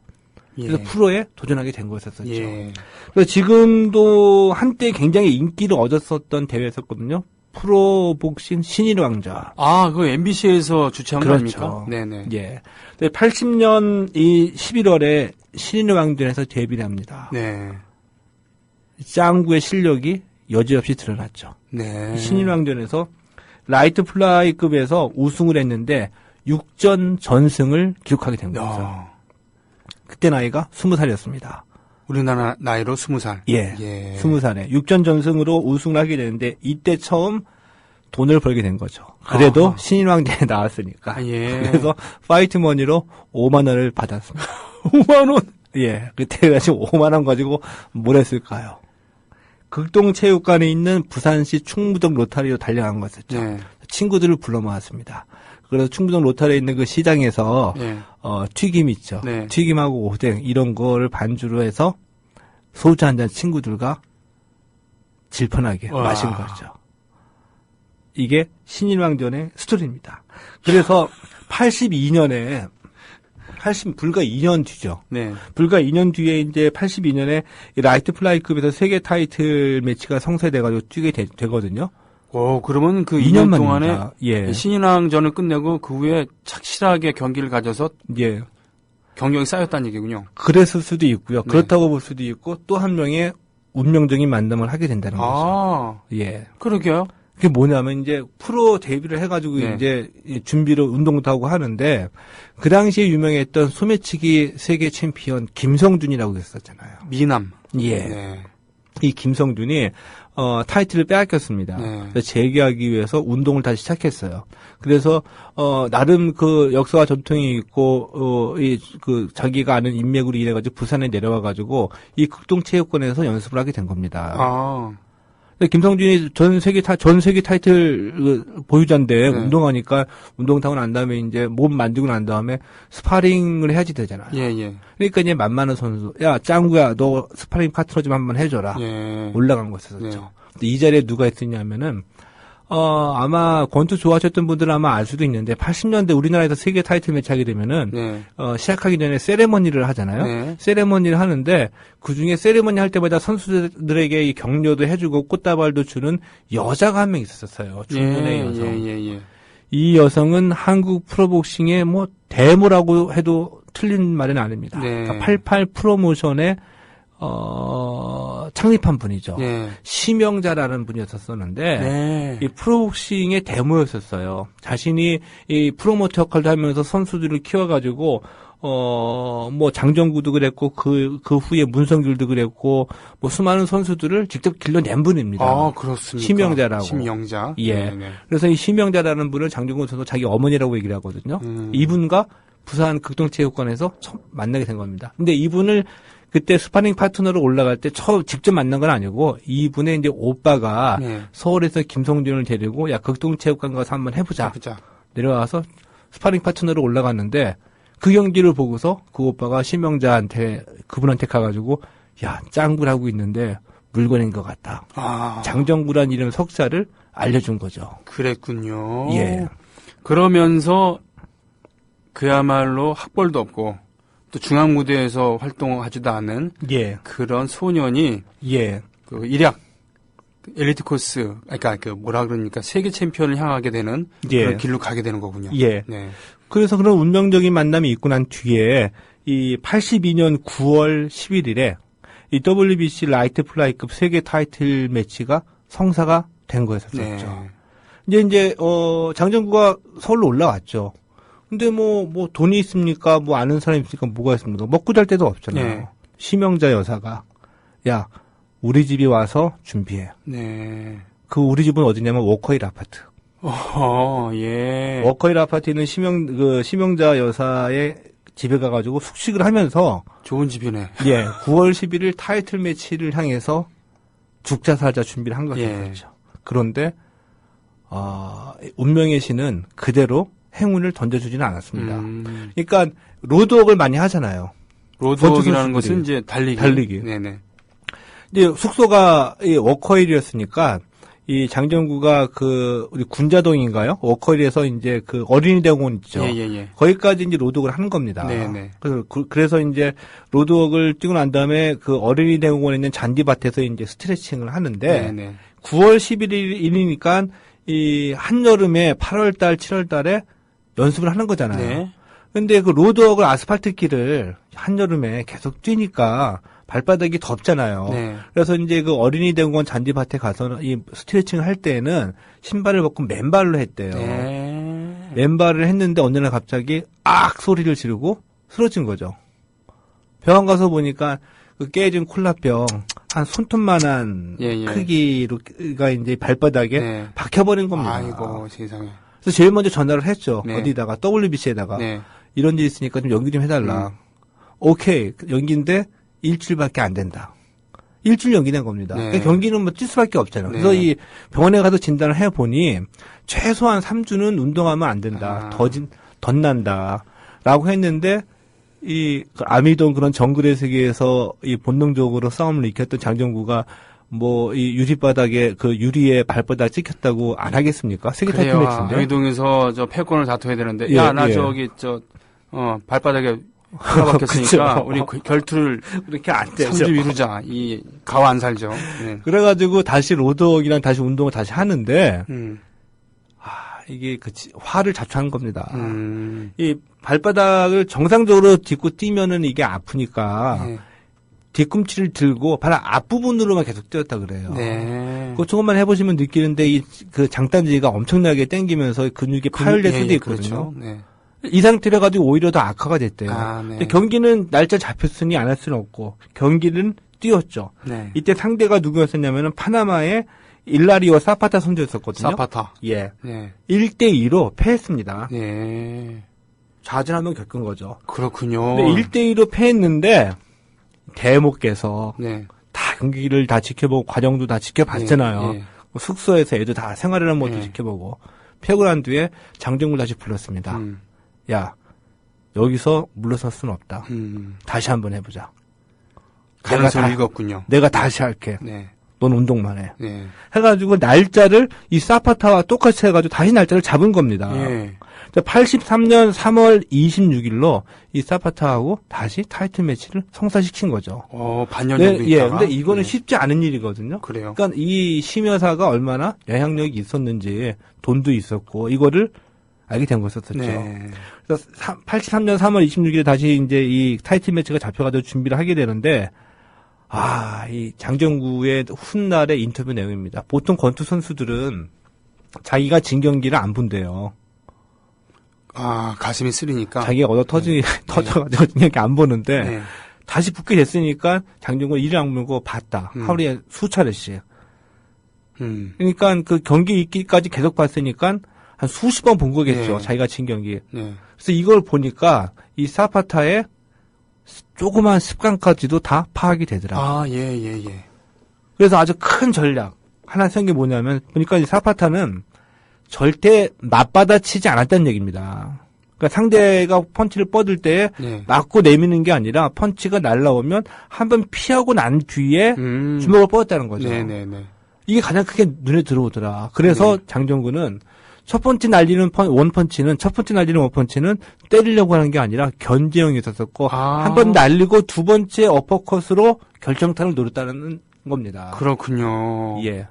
그래서 프로에 도전하게 된 거였었죠. 예. 그래서 지금도 한때 굉장히 인기를 얻었었던 대회였었거든요. 프로복싱 신인 왕자. 그거 MBC에서 주최한 거 그렇죠. 아닙니까? 네네. 예. 80년 11월에 신인 왕전에서 데뷔를 합니다. 네. 짱구의 실력이 여지없이 드러났죠. 네. 신인 왕전에서 라이트 플라이급에서 우승을 했는데 6전 전승을 기록하게 된 거죠. 그때 나이가 20살이었습니다. 우리나라 나이로 20살. 예. 20살에 6전 전승으로 우승을 하게 되는데 이때 처음 돈을 벌게 된 거죠. 그래도 신인 왕전에 나왔으니까. 그래서 파이트 머니로 5만 원을 받았습니다. 5만 원? 예. 그때 가지고 5만 원 가지고 뭘 했을까요? 극동체육관에 있는 부산시 충무동 로타리로 달려간 거였죠. 네. 친구들을 불러 모았습니다. 그래서 충무동 로타리에 있는 그 시장에서 네. 튀김 있죠. 네. 튀김하고 오뎅 이런 거를 반주로 해서 소주 한 잔 친구들과 질펀하게 와. 마신 거죠. 이게 신일왕전의 스토리입니다. 그래서 82년에 불과 2년 뒤죠. 네. 불과 2년 뒤에 이제 82년에 라이트 플라이급에서 세계 타이틀 매치가 성사돼가지고 뛰게 되거든요. 그러면 그 2년 2년 동안에 만입니다. 예. 신인왕전을 끝내고 그 후에 착실하게 경기를 가져서 예. 경력이 쌓였다는 얘기군요. 그랬을 수도 있고요. 네. 그렇다고 볼 수도 있고 또 한 명의 운명적인 만남을 하게 된다는 거죠. 아, 예. 그러게요. 그게 뭐냐면 이제 프로 데뷔를 해가지고 네. 이제 준비를 운동도 하고 하는데 그 당시에 유명했던 소매치기 세계 챔피언 김성준이라고 했었잖아요. 미남. 예. 네. 이 김성준이 타이틀을 빼앗겼습니다. 네. 그래서 재기하기 위해서 운동을 다시 시작했어요. 그래서 나름 그 역사와 전통이 있고 그 자기가 아는 인맥으로 인해 가지고 부산에 내려와 가지고 이 극동체육관에서 연습을 하게 된 겁니다. 아, 김성준이 전 세계 타이틀 보유자인데 네. 운동하니까 운동 타고 난 다음에 이제 몸 만들고 난 다음에 스파링을 해야지 되잖아요. 예, 예. 그러니까 이제 만만한 선수, 야 짱구야 너 스파링 파트너 좀 한번 해줘라. 예. 올라간 거였었죠. 네. 근데 이 자리에 누가 있었냐면은 아마 권투 좋아하셨던 분들은 아마 알 수도 있는데 80년대 우리나라에서 세계 타이틀 매치 하게 되면은 네. 시작하기 전에 세레머니를 하잖아요. 네. 세레머니를 하는데 그중에 세레머니 할 때마다 선수들에게 이 격려도 해주고 꽃다발도 주는 여자가 한 명 있었어요. 중년의 여성. 예. 이 여성은 한국 프로복싱의 뭐 대모라고 해도 틀린 말은 아닙니다. 네. 그러니까 88 프로모션의 창립한 분이죠. 네. 심영자라는 분이었었는데 네. 이 프로복싱의 데모였었어요. 자신이 이 프로모터 역할도 하면서 선수들을 키워가지고 뭐 장정구도 그랬고 그 후에 문성길도 그랬고 뭐 수많은 선수들을 직접 길러낸 분입니다. 아, 그렇습니까? 심영자라고. 심영자. 예. 네네. 그래서 이 심영자라는 분을 장정구 선수 자기 어머니라고 얘기를 하거든요. 이분과 부산 극동체육관에서 처음 만나게 된 겁니다. 근데 이분을 그때 스파링 파트너로 올라갈 때 직접 만난 건 아니고 이분의 이제 오빠가 네. 서울에서 김성준을 데리고 야 극동체육관 가서 한번 해보자. 보자. 내려와서 스파링 파트너로 올라갔는데 그 경기를 보고서 그 오빠가 그분한테 가가지고 야 짱구라고 있는데 물건인 것 같다. 아, 장정구란 이름 석사를 알려준 거죠. 그랬군요. 예. 그러면서 그야말로 학벌도 없고 또 중앙 무대에서 활동하지도 않은 예. 그런 소년이 예. 그 일약 엘리트 코스, 그러니까 그 뭐라 그러니까 세계 챔피언을 향하게 되는 예. 그런 길로 가게 되는 거군요. 예. 네. 그래서 그런 운명적인 만남이 있고 난 뒤에 이 82년 9월 11일에 이 WBC 라이트 플라이급 세계 타이틀 매치가 성사가 된 거였었죠. 네. 이제 장정구가 서울로 올라왔죠. 근데 뭐 돈이 있습니까? 뭐 아는 사람이 있습니까? 뭐가 있습니까? 먹고 잘 데도 없잖아요. 네. 심영자 여사가 야 우리 집이 와서 준비해. 네. 그 우리 집은 어디냐면 워커힐 아파트. 예. 워커힐 아파트는 심영자 여사의 집에 가가지고 숙식을 하면서 좋은 집이네. 예 9월 11일 타이틀 매치를 향해서 죽자 살자 준비를 한 예. 것이죠. 그런데 운명의 신은 그대로 행운을 던져주지는 않았습니다. 그러니까 로드웍을 많이 하잖아요. 로드웍이라는 것은 이제 달리기. 네네. 이제 숙소가 이 워커힐이었으니까 이 장정구가 우리 군자동인가요? 워커힐에서 이제 그 어린이대공원 있죠. 예. 거기까지 이제 로드웍을 하는 겁니다. 네네. 그래서 이제 로드웍을 뛰고 난 다음에 그 어린이대공원에 있는 잔디밭에서 이제 스트레칭을 하는데 네네. 9월 11일이니까 이 한여름에 8월달, 7월달에 연습을 하는 거잖아요. 네. 근데 그 로드웍을 아스팔트 길을 한여름에 계속 뛰니까 발바닥이 덥잖아요. 네. 그래서 이제 그 어린이대공원 잔디밭에 가서는 이 스트레칭을 할 때는 신발을 벗고 맨발로 했대요. 네. 맨발을 했는데 어느 날 갑자기 악 소리를 지르고 쓰러진 거죠. 병원 가서 보니까 그 깨진 콜라병 한 손톱만한 예. 크기가 이제 발바닥에 네. 박혀버린 겁니다. 아이고 세상에. 그래서 제일 먼저 전화를 했죠. 네. 어디다가 WBC에다가 네. 이런 일 있으니까 좀 연기 좀 해달라. 오케이 연기인데 일주일밖에 안 된다. 일주일 연기된 겁니다. 네. 그러니까 경기는 뭐 뛸 수밖에 없잖아요. 네. 그래서 이 병원에 가서 진단을 해보니 최소한 3주는 운동하면 안 된다. 덧난다. 라고 했는데 이 아미돈 그런 정글의 세계에서 이 본능적으로 싸움을 일으켰던 장정구가 뭐 이 유리바닥에 그 유리에 발바닥 찍혔다고 안 하겠습니까? 세계 타이틀 매치인데. 여의동에서 저 패권을 다퉈야 되는데 예, 야, 나 예. 저기 발바닥에 하나 박혔으니까 그쵸. 우리 결투를 그렇게 안 되죠. 3주 미루자. 이 가와 안 살죠. 네. 그래가지고 다시 로드웍이랑 다시 운동을 다시 하는데 이게 화를 자초한 겁니다. 이 발바닥을 정상적으로 딛고 뛰면은 이게 아프니까 네. 뒤꿈치를 들고 발 앞부분으로만 계속 뛰었다 그래요. 네. 그거 조금만 해보시면 느끼는데 그 장단지가 엄청나게 당기면서 근육이 파열될 수도 있거든요. 그렇죠. 네. 이 상태로 가지고 오히려 더 악화가 됐대요. 네. 근데 경기는 날짜 잡혔으니 안 할 수는 없고 경기는 뛰었죠. 네. 이때 상대가 누구였었냐면은 파나마의 일라리오 사파타 선수였었거든요. 사파타. 예. 네. 1대2로 패했습니다. 네. 좌절 한번 겪은 거죠. 그렇군요. 근데 1대2로 패했는데 대목께서 네. 다 경기를 다 지켜보고 과정도 다 지켜봤잖아요. 네. 뭐 숙소에서 애들 다 생활하는 것도 네. 지켜보고 패고 난 뒤에 장정구를 다시 불렀습니다. 야, 여기서 물러설 수는 없다. 다시 한번 해보자. 가능성을 읽었군요. 내가 다시 할게. 네. 넌 운동만 해. 네. 해가지고 날짜를 이 사파타와 똑같이 해가지고 다시 날짜를 잡은 겁니다. 예. 83년 3월 26일로 이 사파타하고 다시 타이틀 매치를 성사시킨 거죠. 반년 정도 네, 예, 있다가. 근데 이거는 네. 쉽지 않은 일이거든요. 그래요. 그러니까 이 심여사가 얼마나 영향력이 있었는지 돈도 있었고 이거를 알게 된 거였었죠. 네. 그래서 83년 3월 26일에 다시 이제 이 타이틀 매치가 잡혀가지고 준비를 하게 되는데 이 장정구의 훗날의 인터뷰 내용입니다. 보통 권투 선수들은 자기가 진 경기를 안 본대요. 가슴이 쓰리니까. 자기가 터져가지고 진 경기 안 보는데 네. 다시 붙게 됐으니까 장정구가 이를 악물고 봤다. 하루에 수차례씩. 그러니까 그 경기 있기까지 계속 봤으니까 한 수십 번 본 거겠죠. 네. 자기가 진 경기. 네. 그래서 이걸 보니까 이 사파타의 조그만 습관까지도 다 파악이 되더라고요. 예. 그래서 아주 큰 전략 하나 생긴 게 뭐냐면 보니까 이 사파타는 절대 맞받아치지 않았다는 얘기입니다. 그러니까 상대가 펀치를 뻗을 때 네. 맞고 내미는 게 아니라 펀치가 날라오면 한번 피하고 난 뒤에 주먹을 뻗었다는 거죠. 네네네. 이게 가장 크게 눈에 들어오더라. 그래서 장정구는 첫 번째 날리는 원펀치는 때리려고 하는 게 아니라 견제형이 있었었고 한 번 날리고 두 번째 어퍼컷으로 결정타를 노렸다는 겁니다. 그렇군요. 예.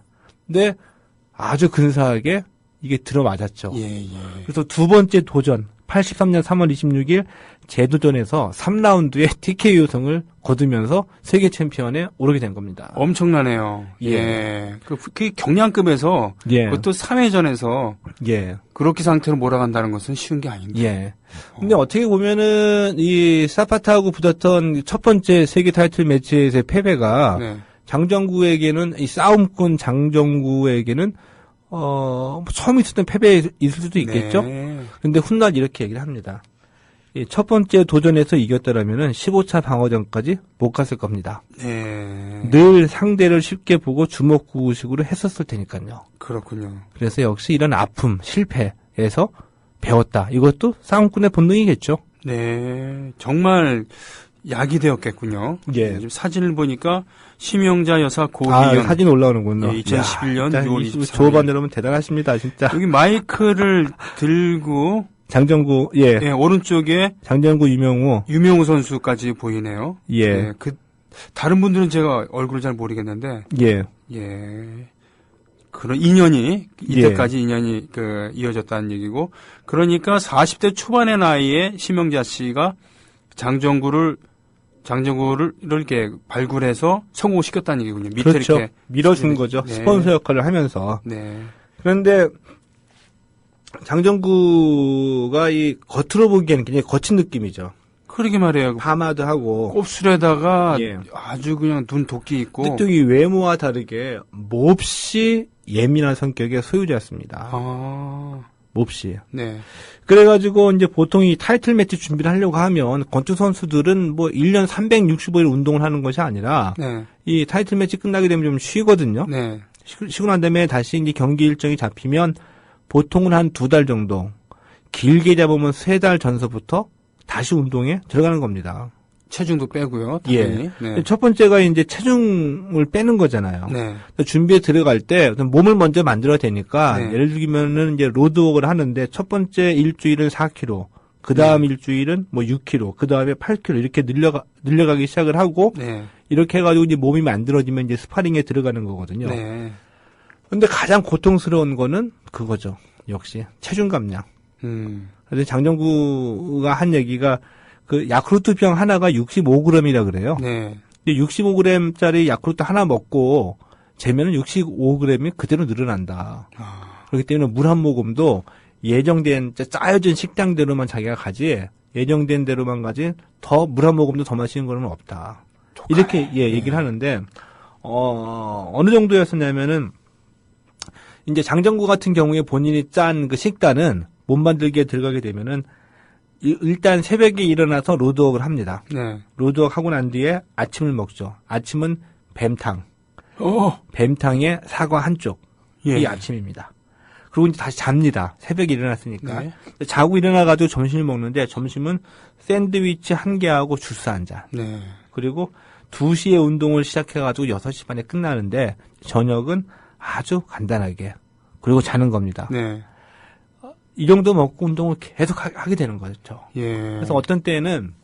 근데 아주 근사하게 이게 들어맞았죠. 예. 그래서 두 번째 도전 83년 3월 26일 재도전에서 3라운드에 TKO 우승을 거두면서 세계 챔피언에 오르게 된 겁니다. 엄청나네요. 예. 그 경량급에서 예. 그것도 3회전에서 예. 그렇게 상태로 몰아간다는 것은 쉬운 게 아닌데. 예. 근데 어떻게 보면은 이 사파타하고 붙었던 첫 번째 세계 타이틀 매치에서의 패배가 네. 장정구에게는 이 싸움꾼 장정구에게는 처음 있었던 패배일 수도 있겠죠. 네. 근데 훗날 이렇게 얘기를 합니다. 이 첫 번째 도전에서 이겼더라면은 15차 방어전까지 못 갔을 겁니다. 네. 늘 상대를 쉽게 보고 주먹구구식으로 했었을 테니까요. 그렇군요. 그래서 역시 이런 아픔, 실패에서 배웠다. 이것도 싸움꾼의 본능이겠죠. 네. 정말 약이 되었겠군요. 예. 지금 사진을 보니까 심영자 여사 고희연. 사진 올라오는군요. 예, 2011년 6월 23일. 조반 여러분 대단하십니다, 진짜. 여기 마이크를 들고 장정구, 예. 오른쪽에 장정구 유명우 선수까지 보이네요. 예. 다른 분들은 제가 얼굴을 잘 모르겠는데. 예. 예. 그런 인연이, 이때까지 인연이 이어졌다는 얘기고. 그러니까 40대 초반의 나이에 심영자 씨가 장정구를 이렇게 발굴해서 성공시켰다는 얘기군요. 밑에 그렇죠. 이렇게 밀어준 거죠. 네. 스폰서 역할을 하면서. 네. 그런데 장정구가 이 겉으로 보기에는 굉장히 거친 느낌이죠. 그러게 말이에요. 파마드하고 곱슬에다가 예. 아주 그냥 눈 도끼 있고. 띠뚱이 외모와 다르게 몹시 예민한 성격의 소유자였습니다. 몹시. 네. 그래가지고 이제 보통 이 타이틀 매치 준비를 하려고 하면 권투 선수들은 뭐 1년 365일 운동을 하는 것이 아니라 네. 이 타이틀 매치 끝나게 되면 좀 쉬거든요. 네. 쉬고 난 다음에 다시 이제 경기 일정이 잡히면 보통은 한 2달 정도, 길게 잡으면 3달 전서부터 다시 운동에 들어가는 겁니다. 체중도 빼고요. 당연히. 예. 네. 첫 번째가 이제 체중을 빼는 거잖아요. 네. 준비에 들어갈 때 몸을 먼저 만들어야 되니까 네. 예를 들면은 이제 로드워크를 하는데 첫 번째 일주일은 4kg, 그 다음 네. 일주일은 뭐 6kg, 그 다음에 8kg 이렇게 늘려가기 시작을 하고 네. 이렇게 해가지고 이제 몸이 만들어지면 이제 스파링에 들어가는 거거든요. 네. 근데 가장 고통스러운 거는 그거죠. 역시 체중 감량. 그래서 장정구가 한 얘기가 그 야쿠르트 병 하나가 65g이라 그래요. 네. 근데 65g짜리 야쿠르트 하나 먹고 재면은 65g이 그대로 늘어난다. 그렇기 때문에 물 한 모금도 예정된 짜여진 식당대로만 자기가 가지 예정된 대로만 가지 더 물 한 모금도 더 마시는 거는 없다. 이렇게 얘기를 하는데 어느 정도였었냐면은 이제 장정구 같은 경우에 본인이 짠 그 식단은 몸 만들기에 들어가게 되면은 일단 새벽에 일어나서 로드워크를 합니다. 네. 로드워크 하고 난 뒤에 아침을 먹죠. 아침은 뱀탕. 뱀탕에 사과 한쪽. 예. 이 아침입니다. 그리고 이제 다시 잡니다. 새벽에 일어났으니까. 네. 자고 일어나가지고 점심을 먹는데 점심은 샌드위치 1개하고 주스 1잔. 네. 그리고 2시에 운동을 시작해가지고 6시 반에 끝나는데 저녁은 아주 간단하게. 그리고 자는 겁니다. 네. 이 정도 먹고 운동을 계속 하게 되는 거죠. 예. 그래서 어떤 때는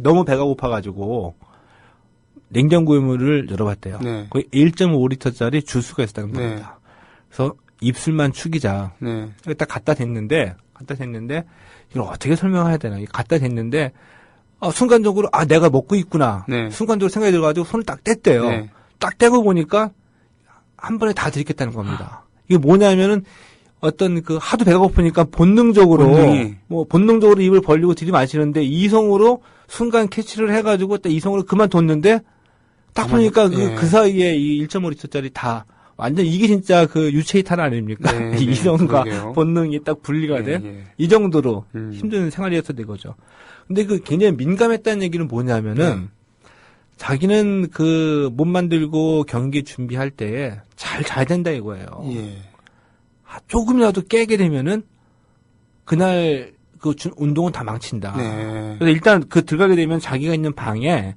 너무 배가 고파가지고 냉장고물을 열어봤대요. 네. 거의 1.5리터짜리 주스가 있었다는 네. 겁니다. 그래서 입술만 축이자. 네. 딱 갖다 댔는데 이걸 어떻게 설명해야 되나? 갖다 댔는데 순간적으로 내가 먹고 있구나. 네. 순간적으로 생각이 들어가지고 손을 딱 뗐대요. 네. 딱 떼고 보니까 한 번에 다 들이켰다는 겁니다. 이게 뭐냐면은 어떤 그 하도 배가 고프니까 본능적으로 입을 벌리고 들이마시는데 이성으로 순간 캐치를 해가지고 딱 이성으로 그만뒀는데 딱 보니까 그 사이에 이 1.5리터짜리 다 완전 이게 진짜 그 유체이탈 아닙니까? 네, 이성과 그러게요. 본능이 딱 분리가 된 예. 이 정도로 힘든 생활이었던 거죠. 근데 그 굉장히 민감했다는 얘기는 뭐냐면은 자기는 그 몸 만들고 경기 준비할 때에 잘 자야 된다 이거예요. 예. 조금이라도 깨게 되면은 그날 그 운동은 다 망친다. 네. 그래서 일단 그 들어가게 되면 자기가 있는 방에는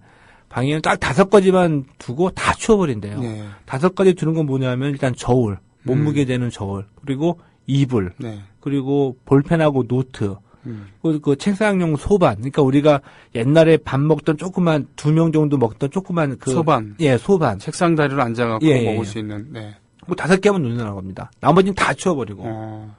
딱 5가지만 두고 다 치워버린대요. 네. 5가지 두는 건 뭐냐면 일단 저울, 몸무게 되는 저울, 그리고 이불, 네. 그리고 볼펜하고 노트, 그 책상용 소반. 그러니까 우리가 옛날에 밥 먹던 조그만 2명 정도 먹던 조그만 그 소반. 예, 소반. 책상 다리로 앉아갖고 예, 먹을 예. 수 있는. 네. 뭐 5개 하면 눈에 나갑니다. 나머지는 다 치워버리고.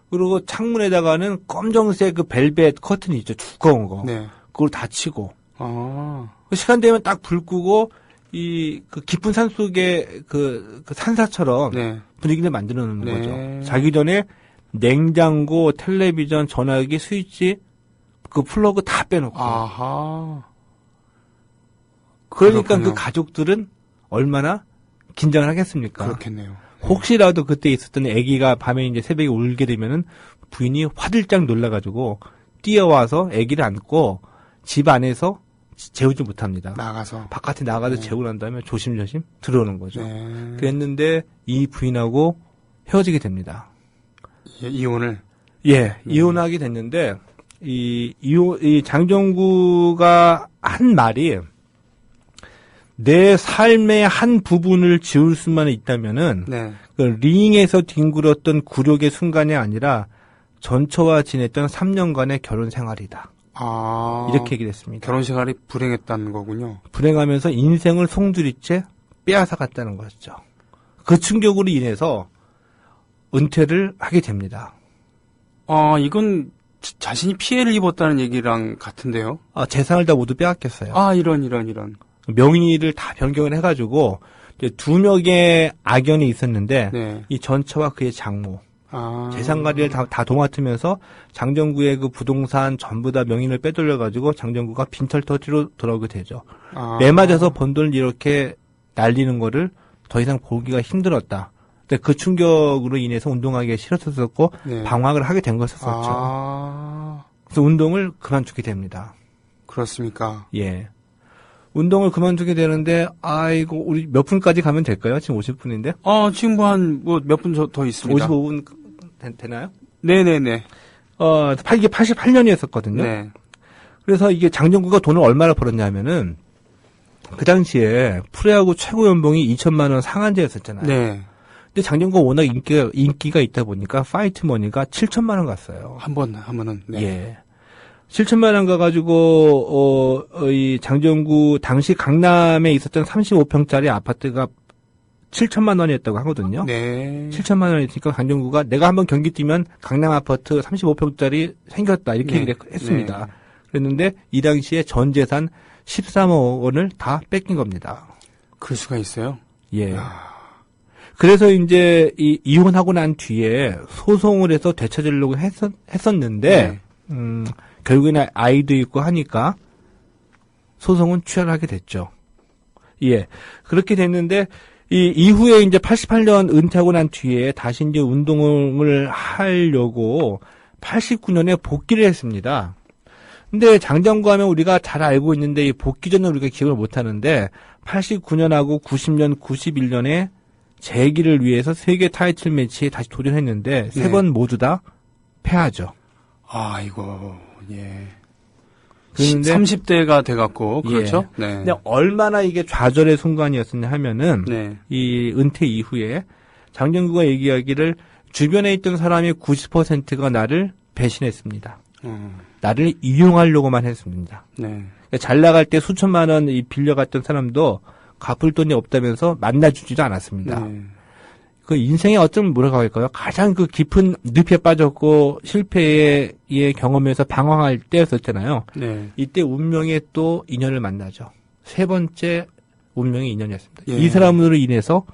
그리고 창문에다가는 검정색 그 벨벳 커튼이 있죠. 두꺼운 거. 네. 그걸 다 치고. 아. 그 시간 되면 딱 불 끄고 그 깊은 산 속에 그 산사처럼 네. 분위기를 만들어 놓는 네. 거죠. 자기 전에 냉장고, 텔레비전, 전화기, 스위치 그 플러그 다 빼놓고. 아하. 그러니까 그렇군요. 그 가족들은 얼마나 긴장을 하겠습니까? 그렇겠네요. 혹시라도 그때 있었던 아기가 밤에 이제 새벽에 울게 되면은 부인이 화들짝 놀라가지고 뛰어와서 아기를 안고 집 안에서 재우지 못합니다. 나가서. 바깥에 나가서 재우고 난 다음에 조심조심 들어오는 거죠. 네. 그랬는데 이 부인하고 헤어지게 됩니다. 예, 이혼을. 예, 이혼하게 됐는데 이 장정구가 한 말이 내 삶의 한 부분을 지울 수만 있다면은 네. 그 링에서 뒹굴었던 굴욕의 순간이 아니라 전처와 지냈던 3년간의 결혼 생활이다. 아. 이렇게 얘기를 했습니다. 결혼 생활이 불행했다는 거군요. 불행하면서 인생을 송두리째 빼앗아갔다는 것이죠. 그 충격으로 인해서 은퇴를 하게 됩니다. 아, 이건 자신이 피해를 입었다는 얘기랑 같은데요. 재산을 다 모두 빼앗겼어요. 아, 이런. 명의를 다 변경을 해가지고 이제 2명의 악연이 있었는데 네. 이 전처와 그의 장모 아. 재산관리를 다 도맡으면서 장정구의 그 부동산 전부 다 명의를 빼돌려가지고 장정구가 빈털터리로 돌아오게 되죠. 아. 매 맞아서 번 돈을 이렇게 날리는 거를 더 이상 보기가 힘들었다. 근데 그 충격으로 인해서 운동하기가 싫었었고 네. 방황을 하게 된 것이었었죠. 그래서 운동을 그만두게 됩니다. 그렇습니까? 예. 운동을 그만두게 되는데 아이고 우리 몇 분까지 가면 될까요? 지금 50분인데? 지금 몇 분 더 있습니다. 55분 되나요? 네네네. 이게 88년이었었거든요. 네. 그래서 이게 장정구가 돈을 얼마나 벌었냐면은 그 당시에 프로야구 최고 연봉이 2천만 원 상한제였었잖아요. 네. 근데 장정구가 워낙 인기가 있다 보니까 파이트 머니가 7천만 원 갔어요. 한 번 하면은. 네. 예. 7천만 원 가가지고 이 장정구 당시 강남에 있었던 35평짜리 아파트가 7천만 원이었다고 하거든요. 네. 7천만 원이니까 장정구가 내가 한번 경기 뛰면 강남 아파트 35평짜리 생겼다 이렇게 얘기를 했습니다. 네. 그랬는데 이 당시에 전 재산 13억 원을 다 뺏긴 겁니다. 그럴 수가 있어요? 예. 그래서 이제 이혼하고 난 뒤에 소송을 해서 되찾으려고 했었는데 결국에는 아이도 있고 하니까 소송은 취하하게 됐죠. 예. 그렇게 됐는데 이후에 이제 88년 은퇴하고 난 뒤에 다시 이제 운동을 하려고 89년에 복귀를 했습니다. 근데 장정구 하면 우리가 잘 알고 있는데 이 복귀 전은 우리가 기억을 못 하는데 89년하고 90년, 91년에 재기를 위해서 세계 타이틀 매치에 다시 도전했는데 세 번 모두 다 패하죠. 이거 예. 그런데 30대가 돼갖고 그렇죠? 예. 네. 근데 얼마나 이게 좌절의 순간이었었냐 하면은 네. 이 은퇴 이후에 장정구가 얘기하기를 주변에 있던 사람의 90%가 나를 배신했습니다. 나를 이용하려고만 했습니다. 네. 그러니까 잘 나갈 때 수천만 원 빌려갔던 사람도 갚을 돈이 없다면서 만나주지도 않았습니다. 네. 그 인생의 어떤 뭐라고 할까요? 가장 그 깊은 늪에 빠졌고 실패의 경험에서 방황할 때였었잖아요. 네. 이때 운명의 또 인연을 만나죠. 세 번째 운명의 인연이었습니다. 예. 이 사람으로 인해서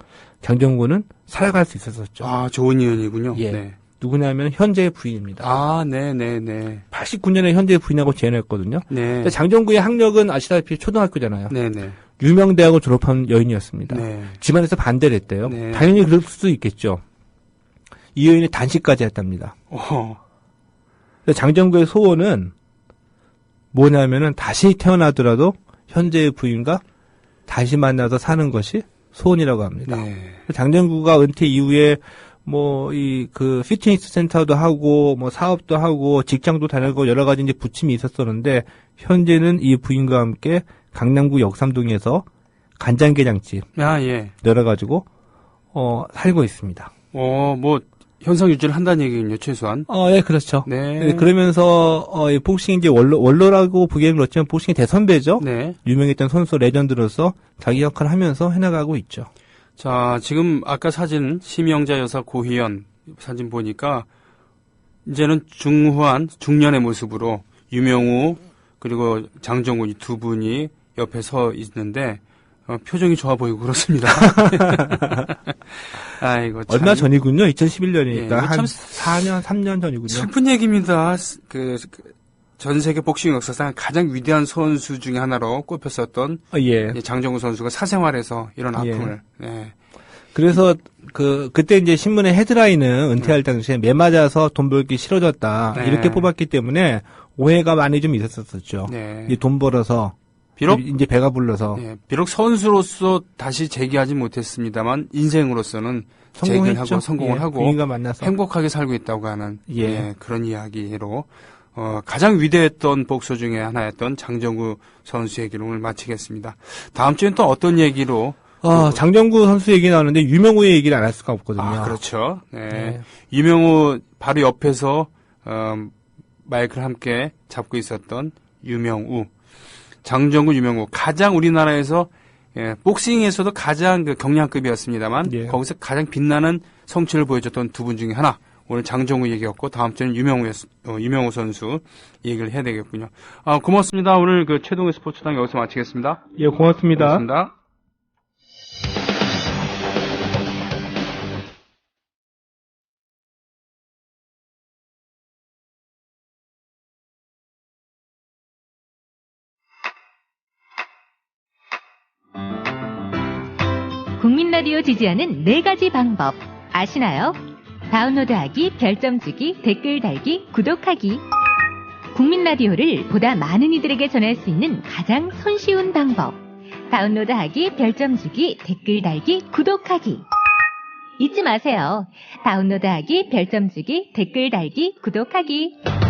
장정구는 살아갈 수 있었었죠. 좋은 인연이군요. 예. 네. 누구냐면 현재의 부인입니다. 네네네. 89년에 현재의 부인하고 재혼했거든요. 네. 근데 장정구의 학력은 아시다시피 초등학교잖아요. 네네. 유명대학을 졸업한 여인이었습니다. 네. 집안에서 반대를 했대요. 네. 당연히 그럴 수도 있겠죠. 이 여인이 단식까지 했답니다. 장정구의 소원은 뭐냐면은 다시 태어나더라도 현재의 부인과 다시 만나서 사는 것이 소원이라고 합니다. 네. 장정구가 은퇴 이후에 그 피트니스 센터도 하고 사업도 하고 직장도 다니고 여러 가지 이제 부침이 있었었는데 현재는 이 부인과 함께 강남구 역삼동에서 간장게장집 예. 열어가지고 살고 있습니다. 현상 유지를 한다는 얘기군요, 최소한. 예, 그렇죠. 네. 그러면서 이 복싱 이제 원로라고 보기에는 그렇지만 복싱의 대선배죠. 네. 유명했던 선수 레전드로서 자기 역할을 하면서 해나가고 있죠. 자, 지금 아까 사진 심영자 여사 고희연 사진 보니까 이제는 중년의 모습으로 유명우 그리고 장정구 이 두 분이 옆에 서 있는데 표정이 좋아 보이고 그렇습니다. 아이고 참. 얼마 전이군요. 2011년이니까 예, 한 참 4년, 3년 전이군요. 슬픈 얘기입니다. 전 세계 복싱 역사상 가장 위대한 선수 중에 하나로 꼽혔었던 예. 장정구 선수가 사생활에서 이런 아픔을. 네. 그래서 그때 이제 신문의 헤드라인은 은퇴할 당시에 매 맞아서 돈 벌기 싫어졌다 네. 이렇게 뽑았기 때문에 오해가 많이 좀 있었었죠. 네. 이제 돈 벌어서 비록 이제 배가 불러서 비록 선수로서 다시 재기하지 못했습니다만 인생으로서는 재기를 하고 성공을 하고 부인과 만나서 행복하게 살고 있다고 하는 그런 이야기로 가장 위대했던 복서 중에 하나였던 장정구 선수의 얘기를 오늘 마치겠습니다. 다음 주엔 또 어떤 얘기로 장정구 선수 얘기 나오는데 유명우의 얘기를 안 할 수가 없거든요. 그렇죠. 네. 유명우 바로 옆에서 마이크를 함께 잡고 있었던 유명우, 장정구, 유명우 가장 우리나라에서 복싱에서도 가장 경량급이었습니다만 거기서 가장 빛나는 성취를 보여줬던 두 분 중에 하나. 오늘 장정구 얘기였고 다음 주에는 유명우 선수 얘기를 해야 되겠군요. 고맙습니다. 오늘 최동의 스포츠당 여기서 마치겠습니다. 예, 고맙습니다. 고맙습니다. 국민 라디오 지지하는 4가지 방법. 아시나요? 다운로드하기, 별점 주기, 댓글 달기, 구독하기. 국민 라디오를 보다 많은 이들에게 전할 수 있는 가장 손쉬운 방법. 다운로드하기, 별점 주기, 댓글 달기, 구독하기. 잊지 마세요. 다운로드하기, 별점 주기, 댓글 달기, 구독하기.